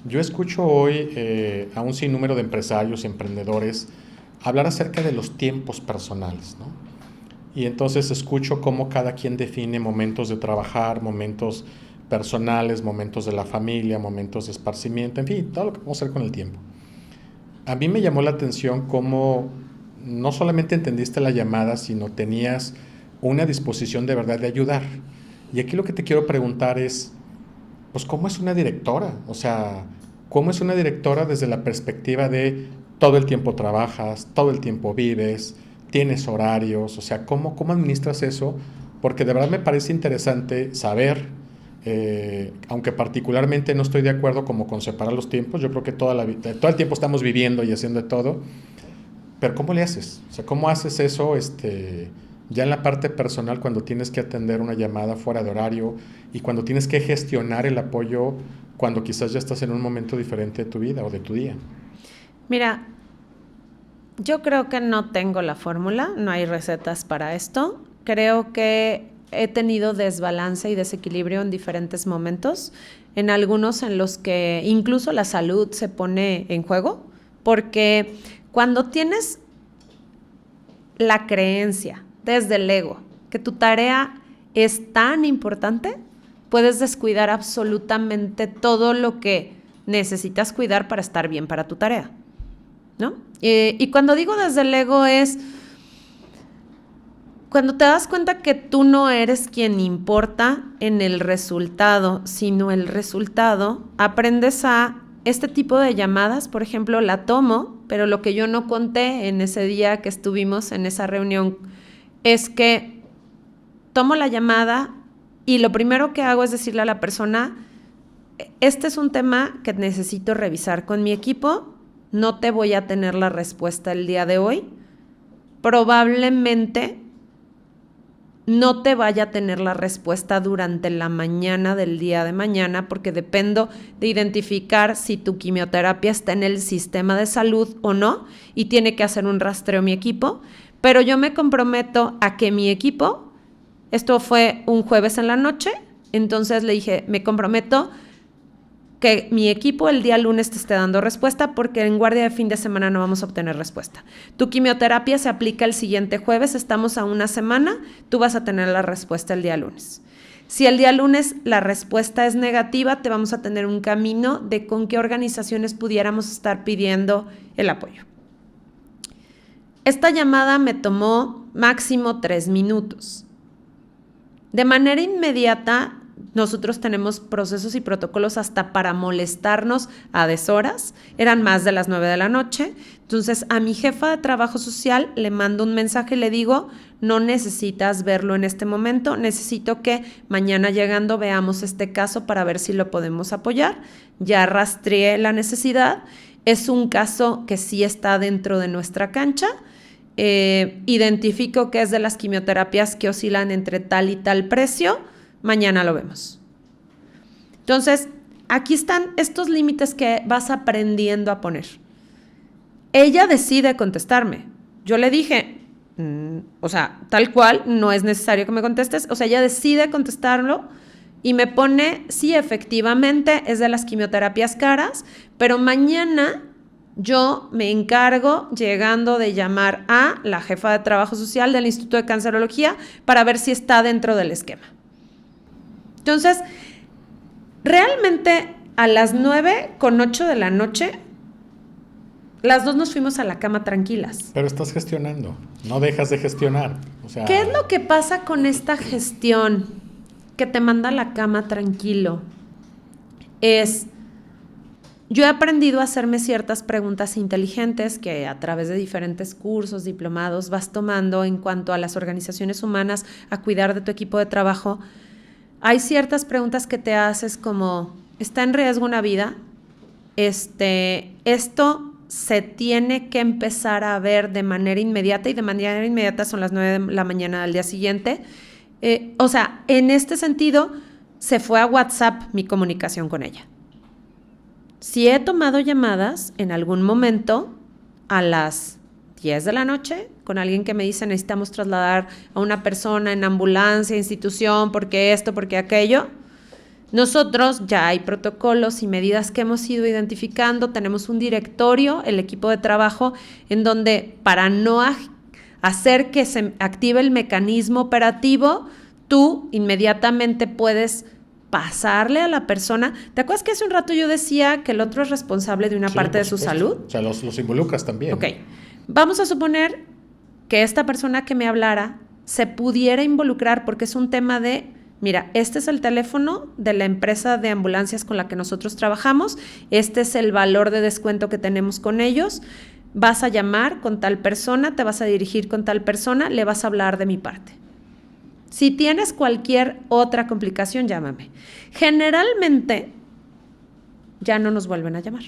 yo escucho hoy a un sinnúmero de empresarios y emprendedores hablar acerca de los tiempos personales, ¿no? Y entonces escucho cómo cada quien define momentos de trabajar, momentos personales, momentos de la familia, momentos de esparcimiento, en fin, todo lo que vamos a hacer con el tiempo. A mí me llamó la atención cómo no solamente entendiste la llamada, sino tenías una disposición de verdad de ayudar. Y aquí lo que te quiero preguntar es, pues, ¿cómo es una directora? O sea, ¿cómo es una directora desde la perspectiva de todo el tiempo trabajas, todo el tiempo vives, tienes horarios? O sea, ¿cómo administras eso? Porque de verdad me parece interesante saber, aunque particularmente no estoy de acuerdo como con separar los tiempos, yo creo que todo el tiempo estamos viviendo y haciendo de todo, pero ¿cómo le haces? O sea, ¿cómo haces eso ya en la parte personal cuando tienes que atender una llamada fuera de horario y cuando tienes que gestionar el apoyo cuando quizás ya estás en un momento diferente de tu vida o de tu día? Mira, yo creo que no tengo la fórmula, no hay recetas para esto. Creo que he tenido desbalance y desequilibrio en diferentes momentos, en algunos en los que incluso la salud se pone en juego, porque cuando tienes la creencia desde el ego que tu tarea es tan importante, puedes descuidar absolutamente todo lo que necesitas cuidar para estar bien para tu tarea, ¿no? Y cuando digo desde el ego es cuando te das cuenta que tú no eres quien importa en el resultado, sino el resultado, aprendes a este tipo de llamadas, por ejemplo, la tomo, pero lo que yo no conté en ese día que estuvimos en esa reunión es que tomo la llamada y lo primero que hago es decirle a la persona, este es un tema que necesito revisar con mi equipo, no te voy a tener la respuesta el día de hoy, probablemente no te vaya a tener la respuesta durante la mañana del día de mañana porque dependo de identificar si tu quimioterapia está en el sistema de salud o no y tiene que hacer un rastreo mi equipo, pero yo me comprometo a que mi equipo, esto fue un jueves en la noche, entonces le dije, me comprometo que mi equipo el día lunes te esté dando respuesta porque en guardia de fin de semana no vamos a obtener respuesta. Tu quimioterapia se aplica el siguiente jueves, estamos a una semana, tú vas a tener la respuesta el día lunes. Si el día lunes la respuesta es negativa, te vamos a tener un camino de con qué organizaciones pudiéramos estar pidiendo el apoyo. Esta llamada me tomó máximo 3 minutos. De manera inmediata, nosotros tenemos procesos y protocolos hasta para molestarnos a deshoras. Eran más de las 9 de la noche. Entonces, a mi jefa de trabajo social le mando un mensaje y le digo, no necesitas verlo en este momento. Necesito que mañana llegando veamos este caso para ver si lo podemos apoyar. Ya rastreé la necesidad. Es un caso que sí está dentro de nuestra cancha. Identifico que es de las quimioterapias que oscilan entre tal y tal precio. Mañana lo vemos. Entonces, aquí están estos límites que vas aprendiendo a poner. Ella decide contestarme. Yo le dije, tal cual, no es necesario que me contestes. O sea, ella decide contestarlo y me pone, sí, efectivamente, es de las quimioterapias caras, pero mañana yo me encargo llegando de llamar a la jefa de trabajo social del Instituto de Cancerología para ver si está dentro del esquema. Entonces, realmente a las 9:08 de la noche, las dos nos fuimos a la cama tranquilas. Pero estás gestionando, no dejas de gestionar. O sea, ¿qué es lo que pasa con esta gestión que te manda a la cama tranquilo? Yo he aprendido a hacerme ciertas preguntas inteligentes que a través de diferentes cursos, diplomados, vas tomando en cuanto a las organizaciones humanas, a cuidar de tu equipo de trabajo. Hay ciertas preguntas que te haces como, ¿está en riesgo una vida? Esto se tiene que empezar a ver de manera inmediata y de manera inmediata son las 9 de la mañana del día siguiente. O sea, en este sentido, se fue a WhatsApp mi comunicación con ella. Si he tomado llamadas en algún momento a las 10 de la noche con alguien que me dice necesitamos trasladar a una persona en ambulancia, institución, porque esto, porque aquello. Nosotros ya hay protocolos y medidas que hemos ido identificando. Tenemos un directorio, el equipo de trabajo, en donde para no hacer que se active el mecanismo operativo, tú inmediatamente puedes pasarle a la persona. ¿Te acuerdas que hace un rato yo decía que el otro es responsable de una parte de su salud? O sea, los involucras también. Ok. Vamos a suponer que esta persona que me hablara se pudiera involucrar porque es un tema de, mira, este es el teléfono de la empresa de ambulancias con la que nosotros trabajamos, este es el valor de descuento que tenemos con ellos, vas a llamar con tal persona, te vas a dirigir con tal persona, le vas a hablar de mi parte. Si tienes cualquier otra complicación, llámame. Generalmente ya no nos vuelven a llamar,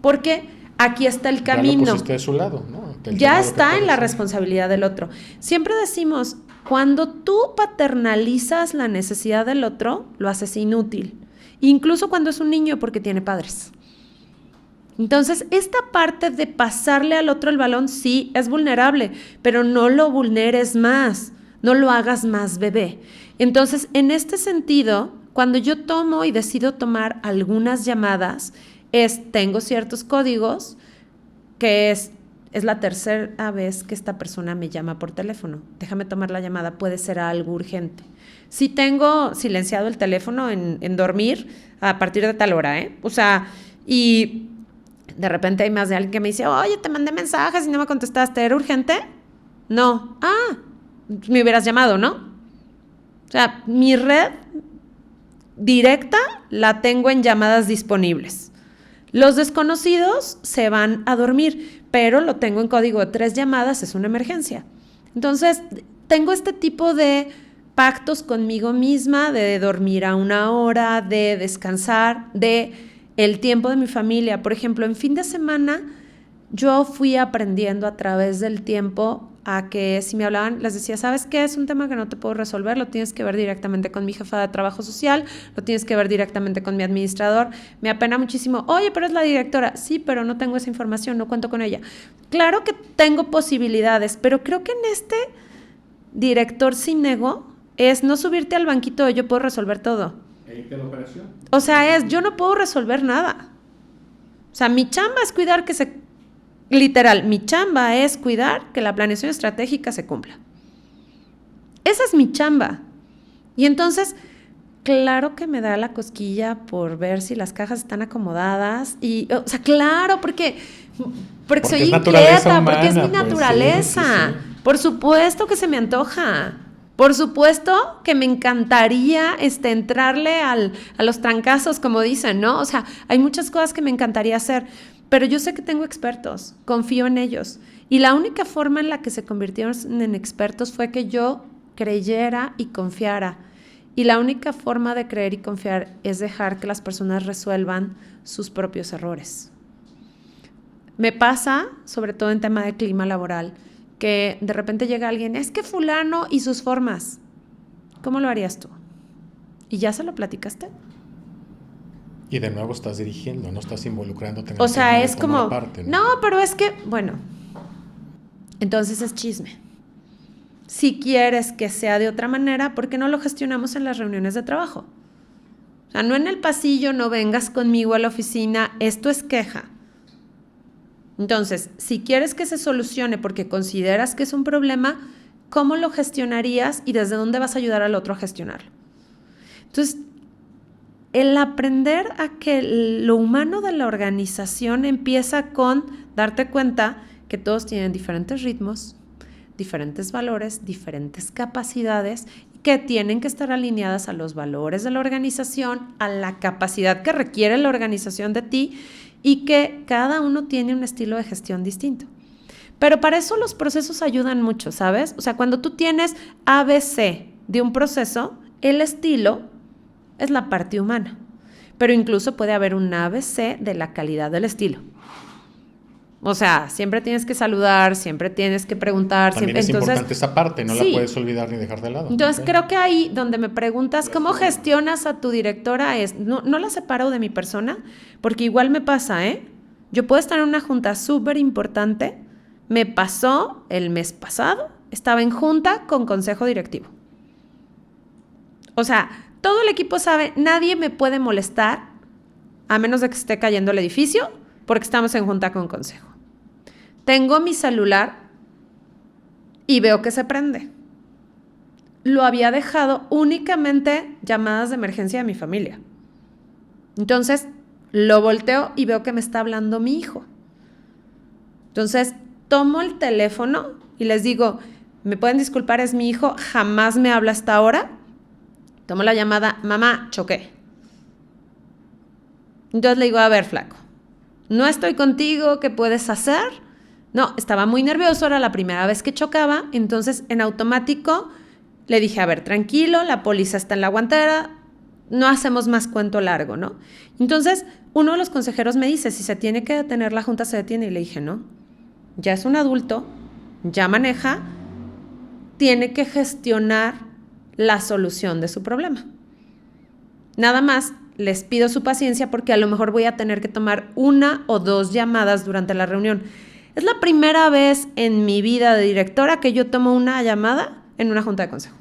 porque aquí está el camino. Ya lo pusiste de su lado, ¿no? Ya está en la responsabilidad del otro. Siempre decimos, cuando tú paternalizas la necesidad del otro, lo haces inútil. Incluso cuando es un niño porque tiene padres. Entonces, esta parte de pasarle al otro el balón, sí, es vulnerable, pero no lo vulneres más. No lo hagas más bebé. Entonces, en este sentido, cuando yo tomo y decido tomar algunas llamadas, tengo ciertos códigos que es la tercera vez que esta persona me llama por teléfono. Déjame tomar la llamada, puede ser algo urgente. Si tengo silenciado el teléfono en dormir a partir de tal hora, O sea, y de repente hay más de alguien que me dice, oye, te mandé mensajes y no me contestaste, ¿era urgente? No. Me hubieras llamado, ¿no? O sea, mi red directa la tengo en llamadas disponibles. Los desconocidos se van a dormir, pero lo tengo en código de 3 llamadas, es una emergencia. Entonces, tengo este tipo de pactos conmigo misma, de dormir a 1 hora, de descansar, de el tiempo de mi familia. Por ejemplo, en fin de semana, yo fui aprendiendo a través del tiempo a que si me hablaban, les decía, ¿sabes qué? Es un tema que no te puedo resolver, lo tienes que ver directamente con mi jefa de trabajo social, lo tienes que ver directamente con mi administrador. Me apena muchísimo, oye, pero es la directora. Sí, pero no tengo esa información, no cuento con ella. Claro que tengo posibilidades, pero creo que en este director sin ego es no subirte al banquito de yo puedo resolver todo. O sea, yo no puedo resolver nada. O sea, mi chamba es cuidar literal, mi chamba es cuidar que la planeación estratégica se cumpla. Esa es mi chamba. Y entonces, claro que me da la cosquilla por ver si las cajas están acomodadas. O sea, claro, porque soy inquieta, porque es mi naturaleza. Pues, sí. Por supuesto que se me antoja. Por supuesto que me encantaría entrarle a los trancazos, como dicen, ¿no? O sea, hay muchas cosas que me encantaría hacer. Pero yo sé que tengo expertos, confío en ellos. Y la única forma en la que se convirtieron en expertos fue que yo creyera y confiara. Y la única forma de creer y confiar es dejar que las personas resuelvan sus propios errores. Me pasa, sobre todo en tema de clima laboral, que de repente llega alguien, es que fulano y sus formas. ¿Cómo lo harías tú? ¿Y ya se lo platicaste? Y de nuevo estás dirigiendo, no estás involucrándote en el O sea, tema es de como, tomar parte, ¿no? No, pero es que, bueno, entonces es chisme. Si quieres que sea de otra manera, ¿por qué no lo gestionamos en las reuniones de trabajo? O sea, no en el pasillo, no vengas conmigo a la oficina, esto es queja. Entonces, si quieres que se solucione porque consideras que es un problema, ¿cómo lo gestionarías y desde dónde vas a ayudar al otro a gestionarlo? Entonces, el aprender a que lo humano de la organización empieza con darte cuenta que todos tienen diferentes ritmos, diferentes valores, diferentes capacidades, que tienen que estar alineadas a los valores de la organización, a la capacidad que requiere la organización de ti y que cada uno tiene un estilo de gestión distinto. Pero para eso los procesos ayudan mucho, ¿sabes? O sea, cuando tú tienes ABC de un proceso, el estilo es la parte humana, pero incluso puede haber un ABC de la calidad del estilo. O sea, siempre tienes que saludar, siempre tienes que preguntar. También siempre, es entonces, importante esa parte, no sí. la puedes olvidar ni dejar de lado. Entonces, Okay. creo que ahí donde me preguntas cómo gestionas a tu directora no la separo de mi persona, porque igual me pasa, Yo puedo estar en una junta súper importante, me pasó el mes pasado, estaba en junta con consejo directivo. O sea, todo el equipo sabe, nadie me puede molestar, a menos de que esté cayendo el edificio, porque estamos en junta con consejo. Tengo mi celular y veo que se prende. Lo había dejado únicamente llamadas de emergencia de mi familia. Entonces, lo volteo y veo que me está hablando mi hijo. Entonces, tomo el teléfono y les digo, ¿me pueden disculpar? Es mi hijo, jamás me habla hasta ahora. Tomo la llamada, mamá, choqué. Entonces le digo, a ver, flaco, no estoy contigo, ¿qué puedes hacer? No, estaba muy nervioso, era la primera vez que chocaba, entonces en automático le dije, a ver, tranquilo, la póliza está en la guantera, no hacemos más cuento largo, ¿no? Entonces, uno de los consejeros me dice, si se tiene que detener la junta, se detiene. Y le dije, no, ya es un adulto, ya maneja, tiene que gestionar la solución de su problema. Nada más les pido su paciencia porque a lo mejor voy a tener que tomar 1 o 2 llamadas durante la reunión. Es la primera vez en mi vida de directora que yo tomo una llamada en una junta de consejo.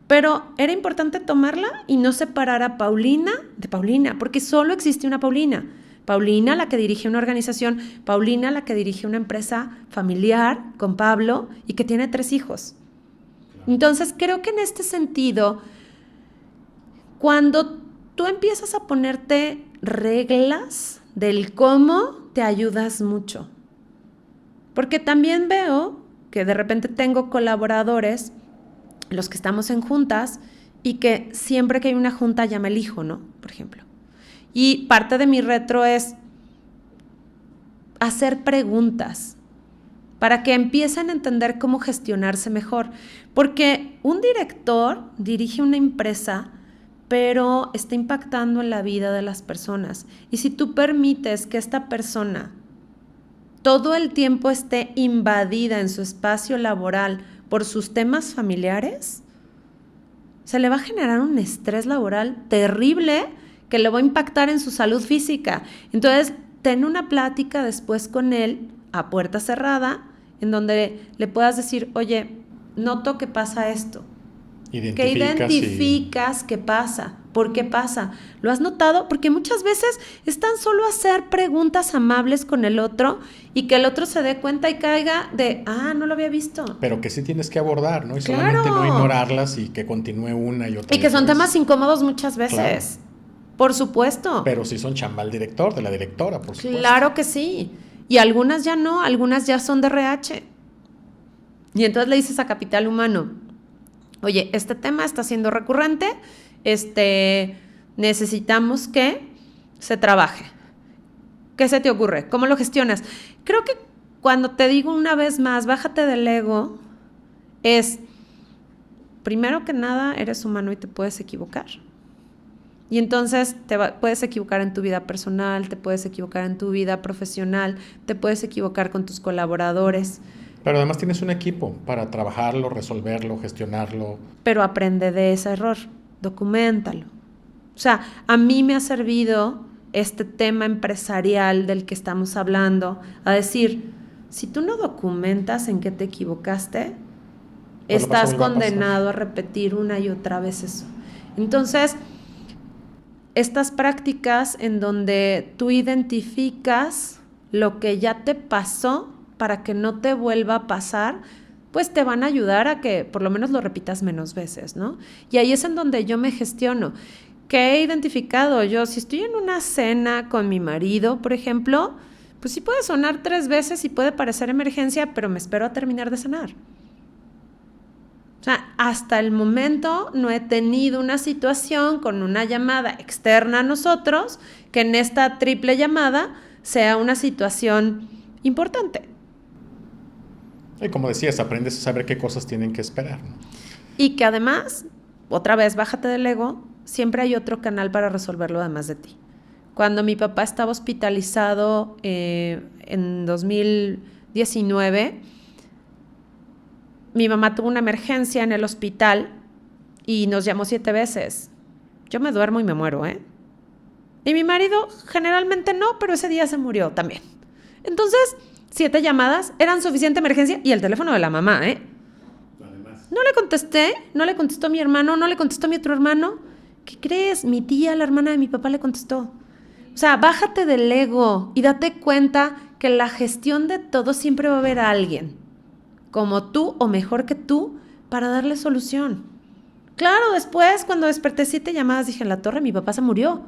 Pero era importante tomarla y no separar a Paulina de Paulina, porque solo existe una Paulina. Paulina, la que dirige una organización, Paulina, la que dirige una empresa familiar con Pablo y que tiene 3 hijos. Entonces, creo que en este sentido, cuando tú empiezas a ponerte reglas del cómo, te ayudas mucho. Porque también veo que de repente tengo colaboradores, los que estamos en juntas, y que siempre que hay una junta llama el hijo, ¿no? Por ejemplo. Y parte de mi retro es hacer preguntas para que empiecen a entender cómo gestionarse mejor. Porque un director dirige una empresa, pero está impactando en la vida de las personas. Y si tú permites que esta persona todo el tiempo esté invadida en su espacio laboral por sus temas familiares, se le va a generar un estrés laboral terrible que le va a impactar en su salud física. Entonces, ten una plática después con él a puerta cerrada en donde le puedas decir, oye, noto que pasa esto. ¿Qué identificas que pasa? ¿Por qué pasa? ¿Lo has notado? Porque muchas veces es tan solo hacer preguntas amables con el otro y que el otro se dé cuenta y caiga de, no lo había visto. Pero que sí tienes que abordar, ¿no? Y claro, solamente no ignorarlas y que continúe una y otra. Y que son temas incómodos muchas veces. Claro. Por supuesto. Pero sí son chamba al director, de la directora, por supuesto. Claro que sí. Y algunas ya no, algunas ya son de RH. Y entonces le dices a Capital Humano, oye, este tema está siendo recurrente, necesitamos que se trabaje. ¿Qué se te ocurre? ¿Cómo lo gestionas? Creo que cuando te digo una vez más, bájate del ego, es, primero que nada, eres humano y te puedes equivocar. Y entonces puedes equivocar en tu vida personal, te puedes equivocar en tu vida profesional, te puedes equivocar con tus colaboradores. Pero además tienes un equipo para trabajarlo, resolverlo, gestionarlo. Pero aprende de ese error, documéntalo. O sea, a mí me ha servido este tema empresarial del que estamos hablando, a decir, si tú no documentas en qué te equivocaste, pues estás condenado a repetir una y otra vez eso. Entonces, estas prácticas en donde tú identificas lo que ya te pasó para que no te vuelva a pasar, pues te van a ayudar a que por lo menos lo repitas menos veces, ¿no? Y ahí es en donde yo me gestiono. ¿Qué he identificado? Yo, si estoy en una cena con mi marido, por ejemplo, pues sí puede sonar 3 veces y puede parecer emergencia, pero me espero a terminar de cenar. O sea, hasta el momento no he tenido una situación con una llamada externa a nosotros que en esta triple llamada sea una situación importante. Y como decías, aprendes a saber qué cosas tienen que esperar, ¿no? Y que además, otra vez, bájate del ego, siempre hay otro canal para resolverlo además de ti. Cuando mi papá estaba hospitalizado en 2019, mi mamá tuvo una emergencia en el hospital y nos llamó 7 veces. Yo me duermo y me muero, ¿eh? Y mi marido generalmente no, pero ese día se murió también. Entonces, 7 llamadas eran suficiente emergencia y el teléfono de la mamá, ¿eh? Además. No le contesté, no le contestó mi hermano, no le contestó mi otro hermano. ¿Qué crees? Mi tía, la hermana de mi papá, le contestó. O sea, bájate del ego y date cuenta que la gestión de todo siempre va a haber a alguien, como tú o mejor que tú, para darle solución. Claro, después, cuando desperté 7 llamadas, dije, en la torre, mi papá se murió.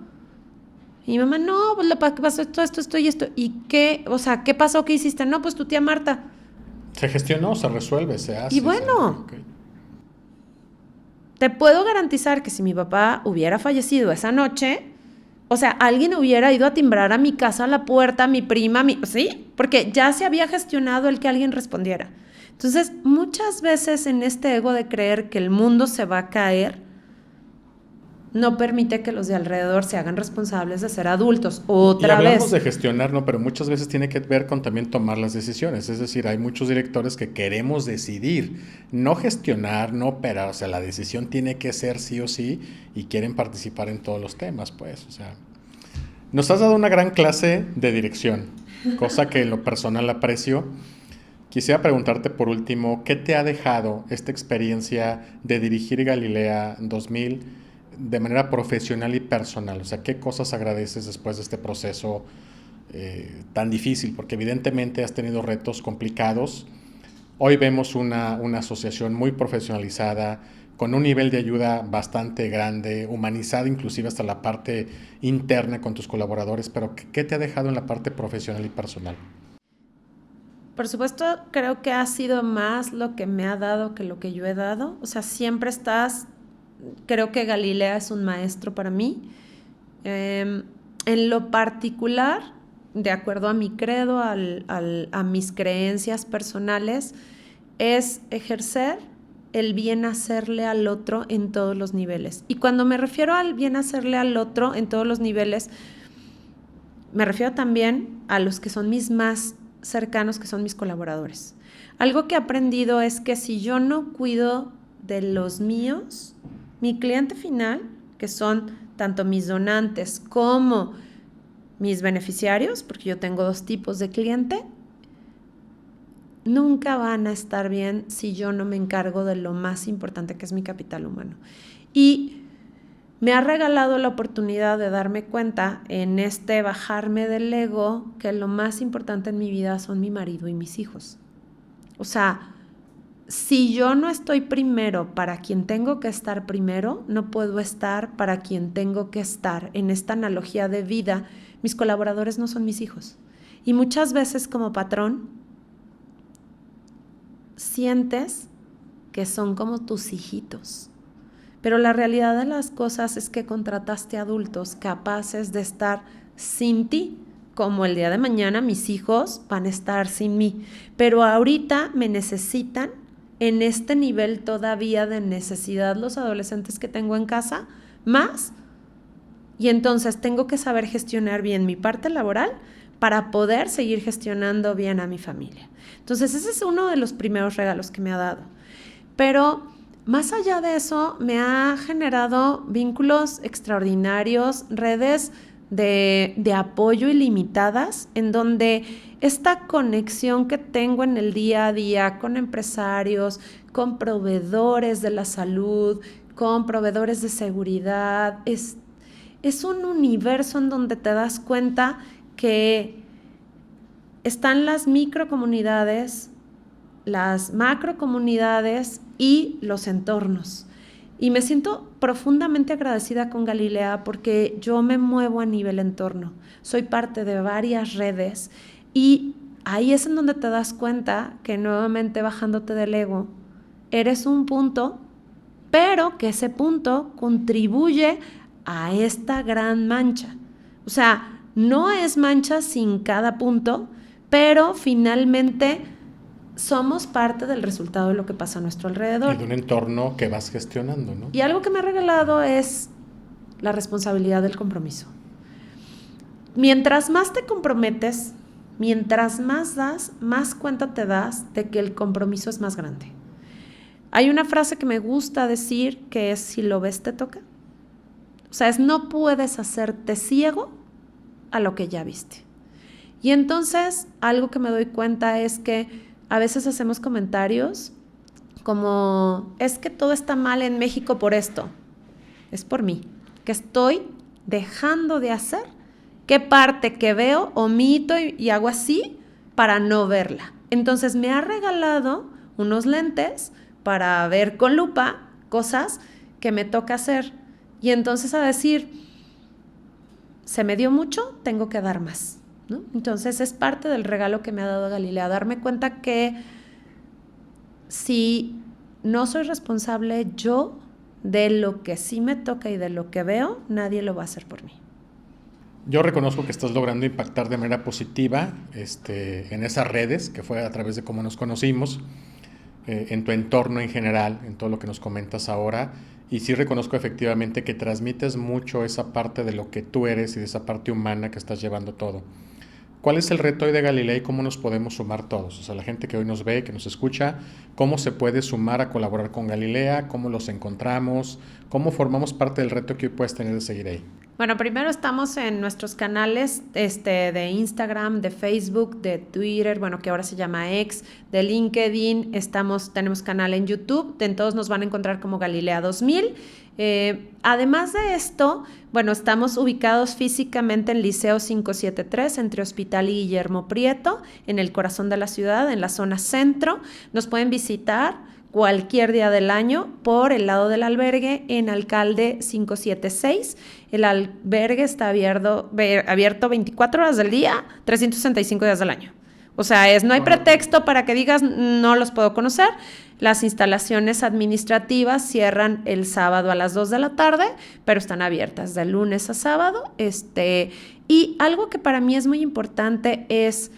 Y mi mamá, no, pues ¿qué pasó? Esto y esto. ¿Y qué? O sea, ¿qué pasó? ¿Qué hiciste? No, pues tu tía Marta. Se gestionó, se resuelve, se hace. Y bueno, te puedo garantizar que si mi papá hubiera fallecido esa noche, o sea, alguien hubiera ido a timbrar a mi casa, a la puerta, mi prima, ¿sí? Porque ya se había gestionado el que alguien respondiera. Entonces, muchas veces en este ego de creer que el mundo se va a caer, no permite que los de alrededor se hagan responsables de ser adultos. Otra vez. Hablamos de gestionar, ¿no? Pero muchas veces tiene que ver con también tomar las decisiones. Es decir, hay muchos directores que queremos decidir, no gestionar, no operar. O sea, la decisión tiene que ser sí o sí y quieren participar en todos los temas, pues. O sea, nos has dado una gran clase de dirección, cosa que en lo personal aprecio. Quisiera preguntarte por último, ¿qué te ha dejado esta experiencia de dirigir Galilea 2000 de manera profesional y personal? O sea, ¿qué cosas agradeces después de este proceso tan difícil? Porque evidentemente has tenido retos complicados. Hoy vemos una asociación muy profesionalizada, con un nivel de ayuda bastante grande, humanizada inclusive hasta la parte interna con tus colaboradores, pero ¿qué te ha dejado en la parte profesional y personal? Por supuesto, creo que ha sido más lo que me ha dado que lo que yo he dado. O sea, siempre creo que Galilea es un maestro para mí. En lo particular, de acuerdo a mi credo, a mis creencias personales, es ejercer el bien hacerle al otro en todos los niveles. Y cuando me refiero al bien hacerle al otro en todos los niveles, me refiero también a los que son mis más cercanos, que son mis colaboradores. Algo que he aprendido es que si yo no cuido de los míos, mi cliente final, que son tanto mis donantes como mis beneficiarios, porque yo tengo 2 tipos de cliente, nunca van a estar bien si yo no me encargo de lo más importante, que es mi capital humano. Y me ha regalado la oportunidad de darme cuenta en bajarme del ego, que lo más importante en mi vida son mi marido y mis hijos. O sea, si yo no estoy primero para quien tengo que estar primero, no puedo estar para quien tengo que estar. En esta analogía de vida, mis colaboradores no son mis hijos. Y muchas veces como patrón, sientes que son como tus hijitos. Pero la realidad de las cosas es que contrataste adultos capaces de estar sin ti, como el día de mañana mis hijos van a estar sin mí. Pero ahorita me necesitan en este nivel todavía de necesidad los adolescentes que tengo en casa, más. Y entonces tengo que saber gestionar bien mi parte laboral para poder seguir gestionando bien a mi familia. Entonces ese es uno de los primeros regalos que me ha dado. Pero más allá de eso, me ha generado vínculos extraordinarios, redes de apoyo ilimitadas, en donde esta conexión que tengo en el día a día con empresarios, con proveedores de la salud, con proveedores de seguridad, es un universo en donde te das cuenta que están las microcomunidades, las macrocomunidades y los entornos. Y me siento profundamente agradecida con Galilea porque yo me muevo a nivel entorno. Soy parte de varias redes y ahí es en donde te das cuenta que nuevamente bajándote del ego, eres un punto, pero que ese punto contribuye a esta gran mancha. O sea, no es mancha sin cada punto, pero finalmente somos parte del resultado de lo que pasa a nuestro alrededor. Y de un entorno que vas gestionando, ¿no? Y algo que me ha regalado es la responsabilidad del compromiso. mientras más te comprometes, mientras más das, más cuenta te das de que el compromiso es más grande. Hay una frase que me gusta decir que es: si lo ves, te toca. O sea, no puedes hacerte ciego a lo que ya viste. Y entonces, algo que me doy cuenta es que a veces hacemos comentarios como: es que todo está mal en México por esto. Es por mí, que estoy dejando de hacer, qué parte que veo omito y hago así para no verla. Entonces me ha regalado unos lentes para ver con lupa cosas que me toca hacer. Y entonces a decir, se me dio mucho, tengo que dar más, ¿no? Entonces es parte del regalo que me ha dado Galilea, darme cuenta que si no soy responsable yo de lo que sí me toca y de lo que veo, nadie lo va a hacer por mí. Yo reconozco que estás logrando impactar de manera positiva en esas redes, que fue a través de cómo nos conocimos, en tu entorno en general, en todo lo que nos comentas ahora. Y sí reconozco efectivamente que transmites mucho esa parte de lo que tú eres y de esa parte humana que estás llevando todo. ¿Cuál es el reto hoy de Galilea y cómo nos podemos sumar todos? O sea, la gente que hoy nos ve, que nos escucha, ¿cómo se puede sumar a colaborar con Galilea? ¿Cómo los encontramos? ¿Cómo formamos parte del reto que hoy puedes tener de seguir ahí? Bueno, primero estamos en nuestros canales de Instagram, de Facebook, de Twitter, bueno, que ahora se llama X, de LinkedIn, tenemos canal en YouTube, en todos nos van a encontrar como Galilea 2000. Además de esto, bueno, estamos ubicados físicamente en Liceo 573, entre Hospital y Guillermo Prieto, en el corazón de la ciudad, en la zona centro. Nos pueden visitar cualquier día del año por el lado del albergue en Alcalde 576. El albergue está abierto 24 horas del día, 365 días del año. O sea, no hay pretexto para que digas no los puedo conocer. Las instalaciones administrativas cierran el sábado a las 2 de la tarde, pero están abiertas de lunes a sábado. Y algo que para mí es muy importante es,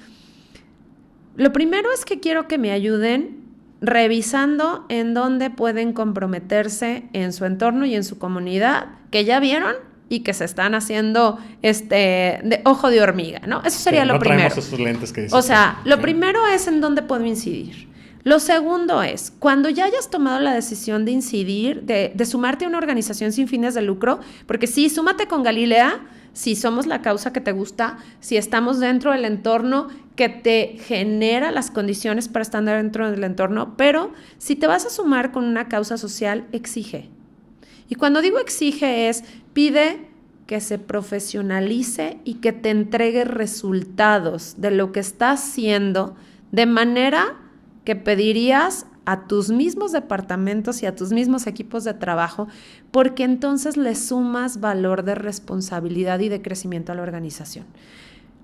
lo primero es que quiero que me ayuden revisando en dónde pueden comprometerse en su entorno y en su comunidad, que ya vieron y que se están haciendo de ojo de hormiga, ¿no? Eso sería lo primero. Traemos esos lentes que dices. O sea, lo primero es en dónde puedo incidir. Lo segundo es, cuando ya hayas tomado la decisión de incidir, de sumarte a una organización sin fines de lucro, porque sí, súmate con Galilea, si somos la causa que te gusta, si estamos dentro del entorno que te genera las condiciones para estar dentro del entorno, pero si te vas a sumar con una causa social, exige. Y cuando digo exige es, pide que se profesionalice y que te entregue resultados de lo que estás haciendo, de manera que pedirías a tus mismos departamentos y a tus mismos equipos de trabajo, porque entonces le sumas valor de responsabilidad y de crecimiento a la organización.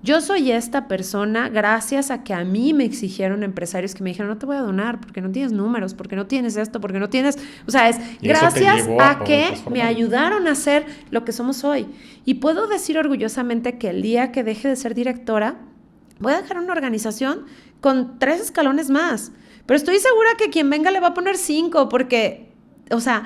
Yo soy esta persona gracias a que a mí me exigieron empresarios que me dijeron, no te voy a donar porque no tienes números, porque no tienes esto, porque no tienes... O sea, es gracias a que me ayudaron a ser lo que somos hoy. Y puedo decir orgullosamente que el día que deje de ser directora, voy a dejar una organización con 3 escalones más. Pero estoy segura que quien venga le va a poner 5 porque, o sea,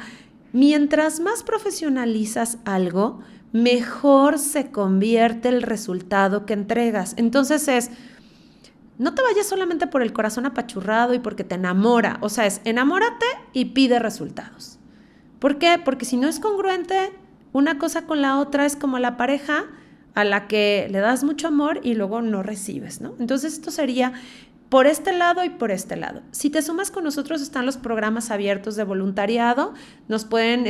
mientras más profesionalizas algo, mejor se convierte el resultado que entregas. Entonces no te vayas solamente por el corazón apachurrado y porque te enamora. O sea, enamórate y pide resultados. ¿Por qué? Porque si no es congruente, una cosa con la otra es como la pareja a la que le das mucho amor y luego no recibes, ¿no? Entonces esto sería por este lado y por este lado. Si te sumas con nosotros, están los programas abiertos de voluntariado. Nos pueden,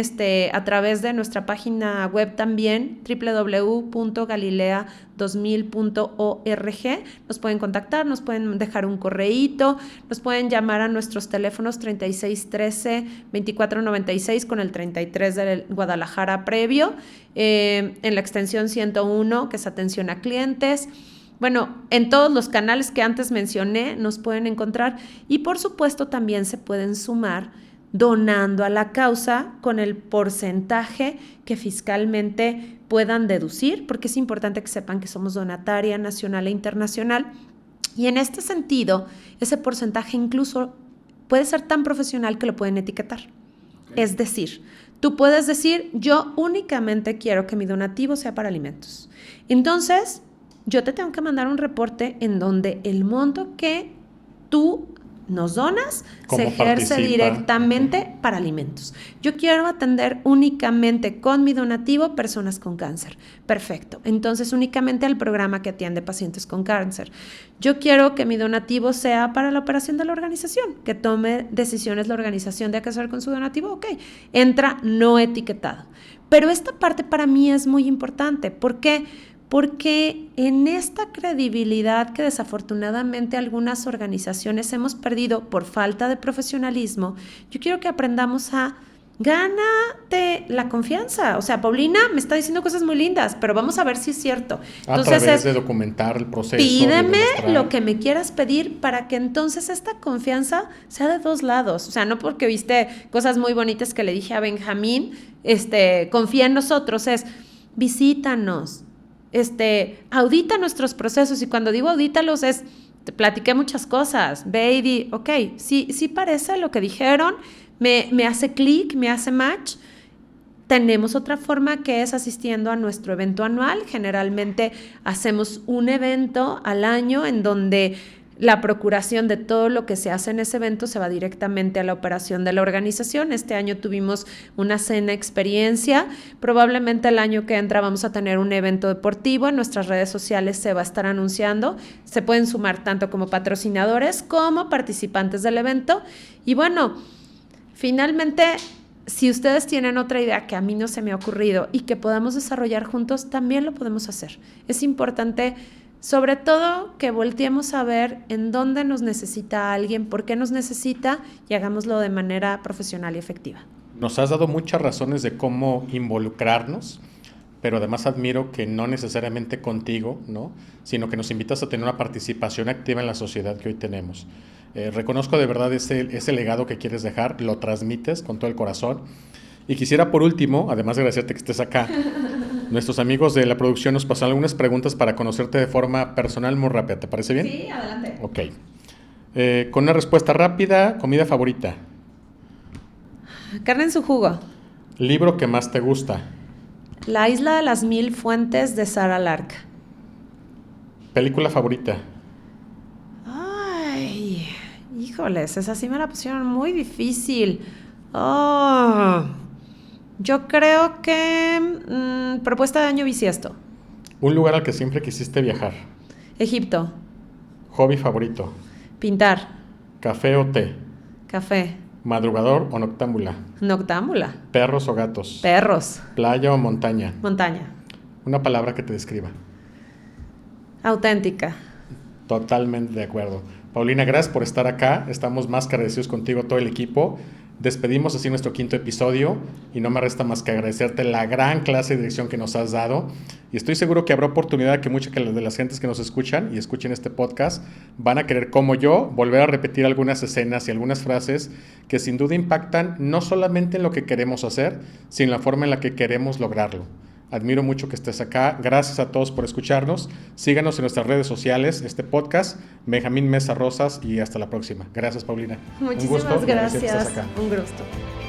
a través de nuestra página web también, www.galilea2000.org, nos pueden contactar, nos pueden dejar un correíto, nos pueden llamar a nuestros teléfonos 3613-2496 con el 33 de Guadalajara previo, en la extensión 101, que es atención a clientes. Bueno, en todos los canales que antes mencioné nos pueden encontrar y por supuesto también se pueden sumar donando a la causa con el porcentaje que fiscalmente puedan deducir, porque es importante que sepan que somos donataria nacional e internacional y en este sentido ese porcentaje incluso puede ser tan profesional que lo pueden etiquetar. Okay. Es decir, tú puedes decir, yo únicamente quiero que mi donativo sea para alimentos. Entonces, yo te tengo que mandar un reporte en donde el monto que tú nos donas se ejerce directamente para alimentos. Yo quiero atender únicamente con mi donativo personas con cáncer. Perfecto. Entonces, únicamente al programa que atiende pacientes con cáncer. Yo quiero que mi donativo sea para la operación de la organización, que tome decisiones la organización de qué hacer con su donativo. Ok, entra no etiquetado. Pero esta parte para mí es muy importante. ¿Por qué? Porque en esta credibilidad que desafortunadamente algunas organizaciones hemos perdido por falta de profesionalismo, yo quiero que aprendamos a gánate la confianza. O sea, Paulina me está diciendo cosas muy lindas, pero vamos a ver si es cierto. Entonces, a través de documentar el proceso. Pídeme lo que me quieras pedir para que entonces esta confianza sea de dos lados. O sea, no porque viste cosas muy bonitas que le dije a Benjamín, confía en nosotros, es visítanos. Audita nuestros procesos, y cuando digo audítalos te platiqué muchas cosas, ve y di, ok, sí parece lo que dijeron, me hace clic, me hace match. Tenemos otra forma que es asistiendo a nuestro evento anual. Generalmente hacemos un evento al año en donde la procuración de todo lo que se hace en ese evento se va directamente a la operación de la organización. Este año tuvimos una cena experiencia. Probablemente el año que entra vamos a tener un evento deportivo. En nuestras redes sociales se va a estar anunciando. Se pueden sumar tanto como patrocinadores como participantes del evento. Y bueno, finalmente, si ustedes tienen otra idea que a mí no se me ha ocurrido y que podamos desarrollar juntos, también lo podemos hacer. Es importante, sobre todo, que volteemos a ver en dónde nos necesita alguien, por qué nos necesita, y hagámoslo de manera profesional y efectiva. Nos has dado muchas razones de cómo involucrarnos, pero además admiro que no necesariamente contigo, ¿no?, sino que nos invitas a tener una participación activa en la sociedad que hoy tenemos. Reconozco de verdad ese legado que quieres dejar, lo transmites con todo el corazón. Y quisiera, por último, además de agradecerte que estés acá, nuestros amigos de la producción nos pasaron algunas preguntas para conocerte de forma personal muy rápida. ¿Te parece bien? Sí, adelante. Ok. Con una respuesta rápida, comida favorita. Carne en su jugo. Libro que más te gusta. La isla de las 1000 fuentes de Sarah Lark. Película favorita. Ay, híjoles, esa sí me la pusieron muy difícil. Yo creo que propuesta de año bisiesto. Un lugar al que siempre quisiste viajar. Egipto. Hobby favorito. Pintar. Café o té. Café. Madrugador o noctámbula. Noctámbula. Perros o gatos. Perros. Playa o montaña. Montaña. Una palabra que te describa. Auténtica. Totalmente de acuerdo. Paulina, gracias por estar acá. Estamos más que agradecidos contigo, todo el equipo. Despedimos así nuestro 5º episodio y no me resta más que agradecerte la gran clase de dirección que nos has dado, y estoy seguro que habrá oportunidad que muchas de las gentes que nos escuchan y escuchen este podcast van a querer, como yo, volver a repetir algunas escenas y algunas frases que sin duda impactan no solamente en lo que queremos hacer, sino en la forma en la que queremos lograrlo. Admiro mucho que estés acá. Gracias a todos por escucharnos. Síganos en nuestras redes sociales, este podcast, Benjamín Mesa Rosas, y hasta la próxima. Gracias, Paulina. Muchísimas gracias. Un gusto.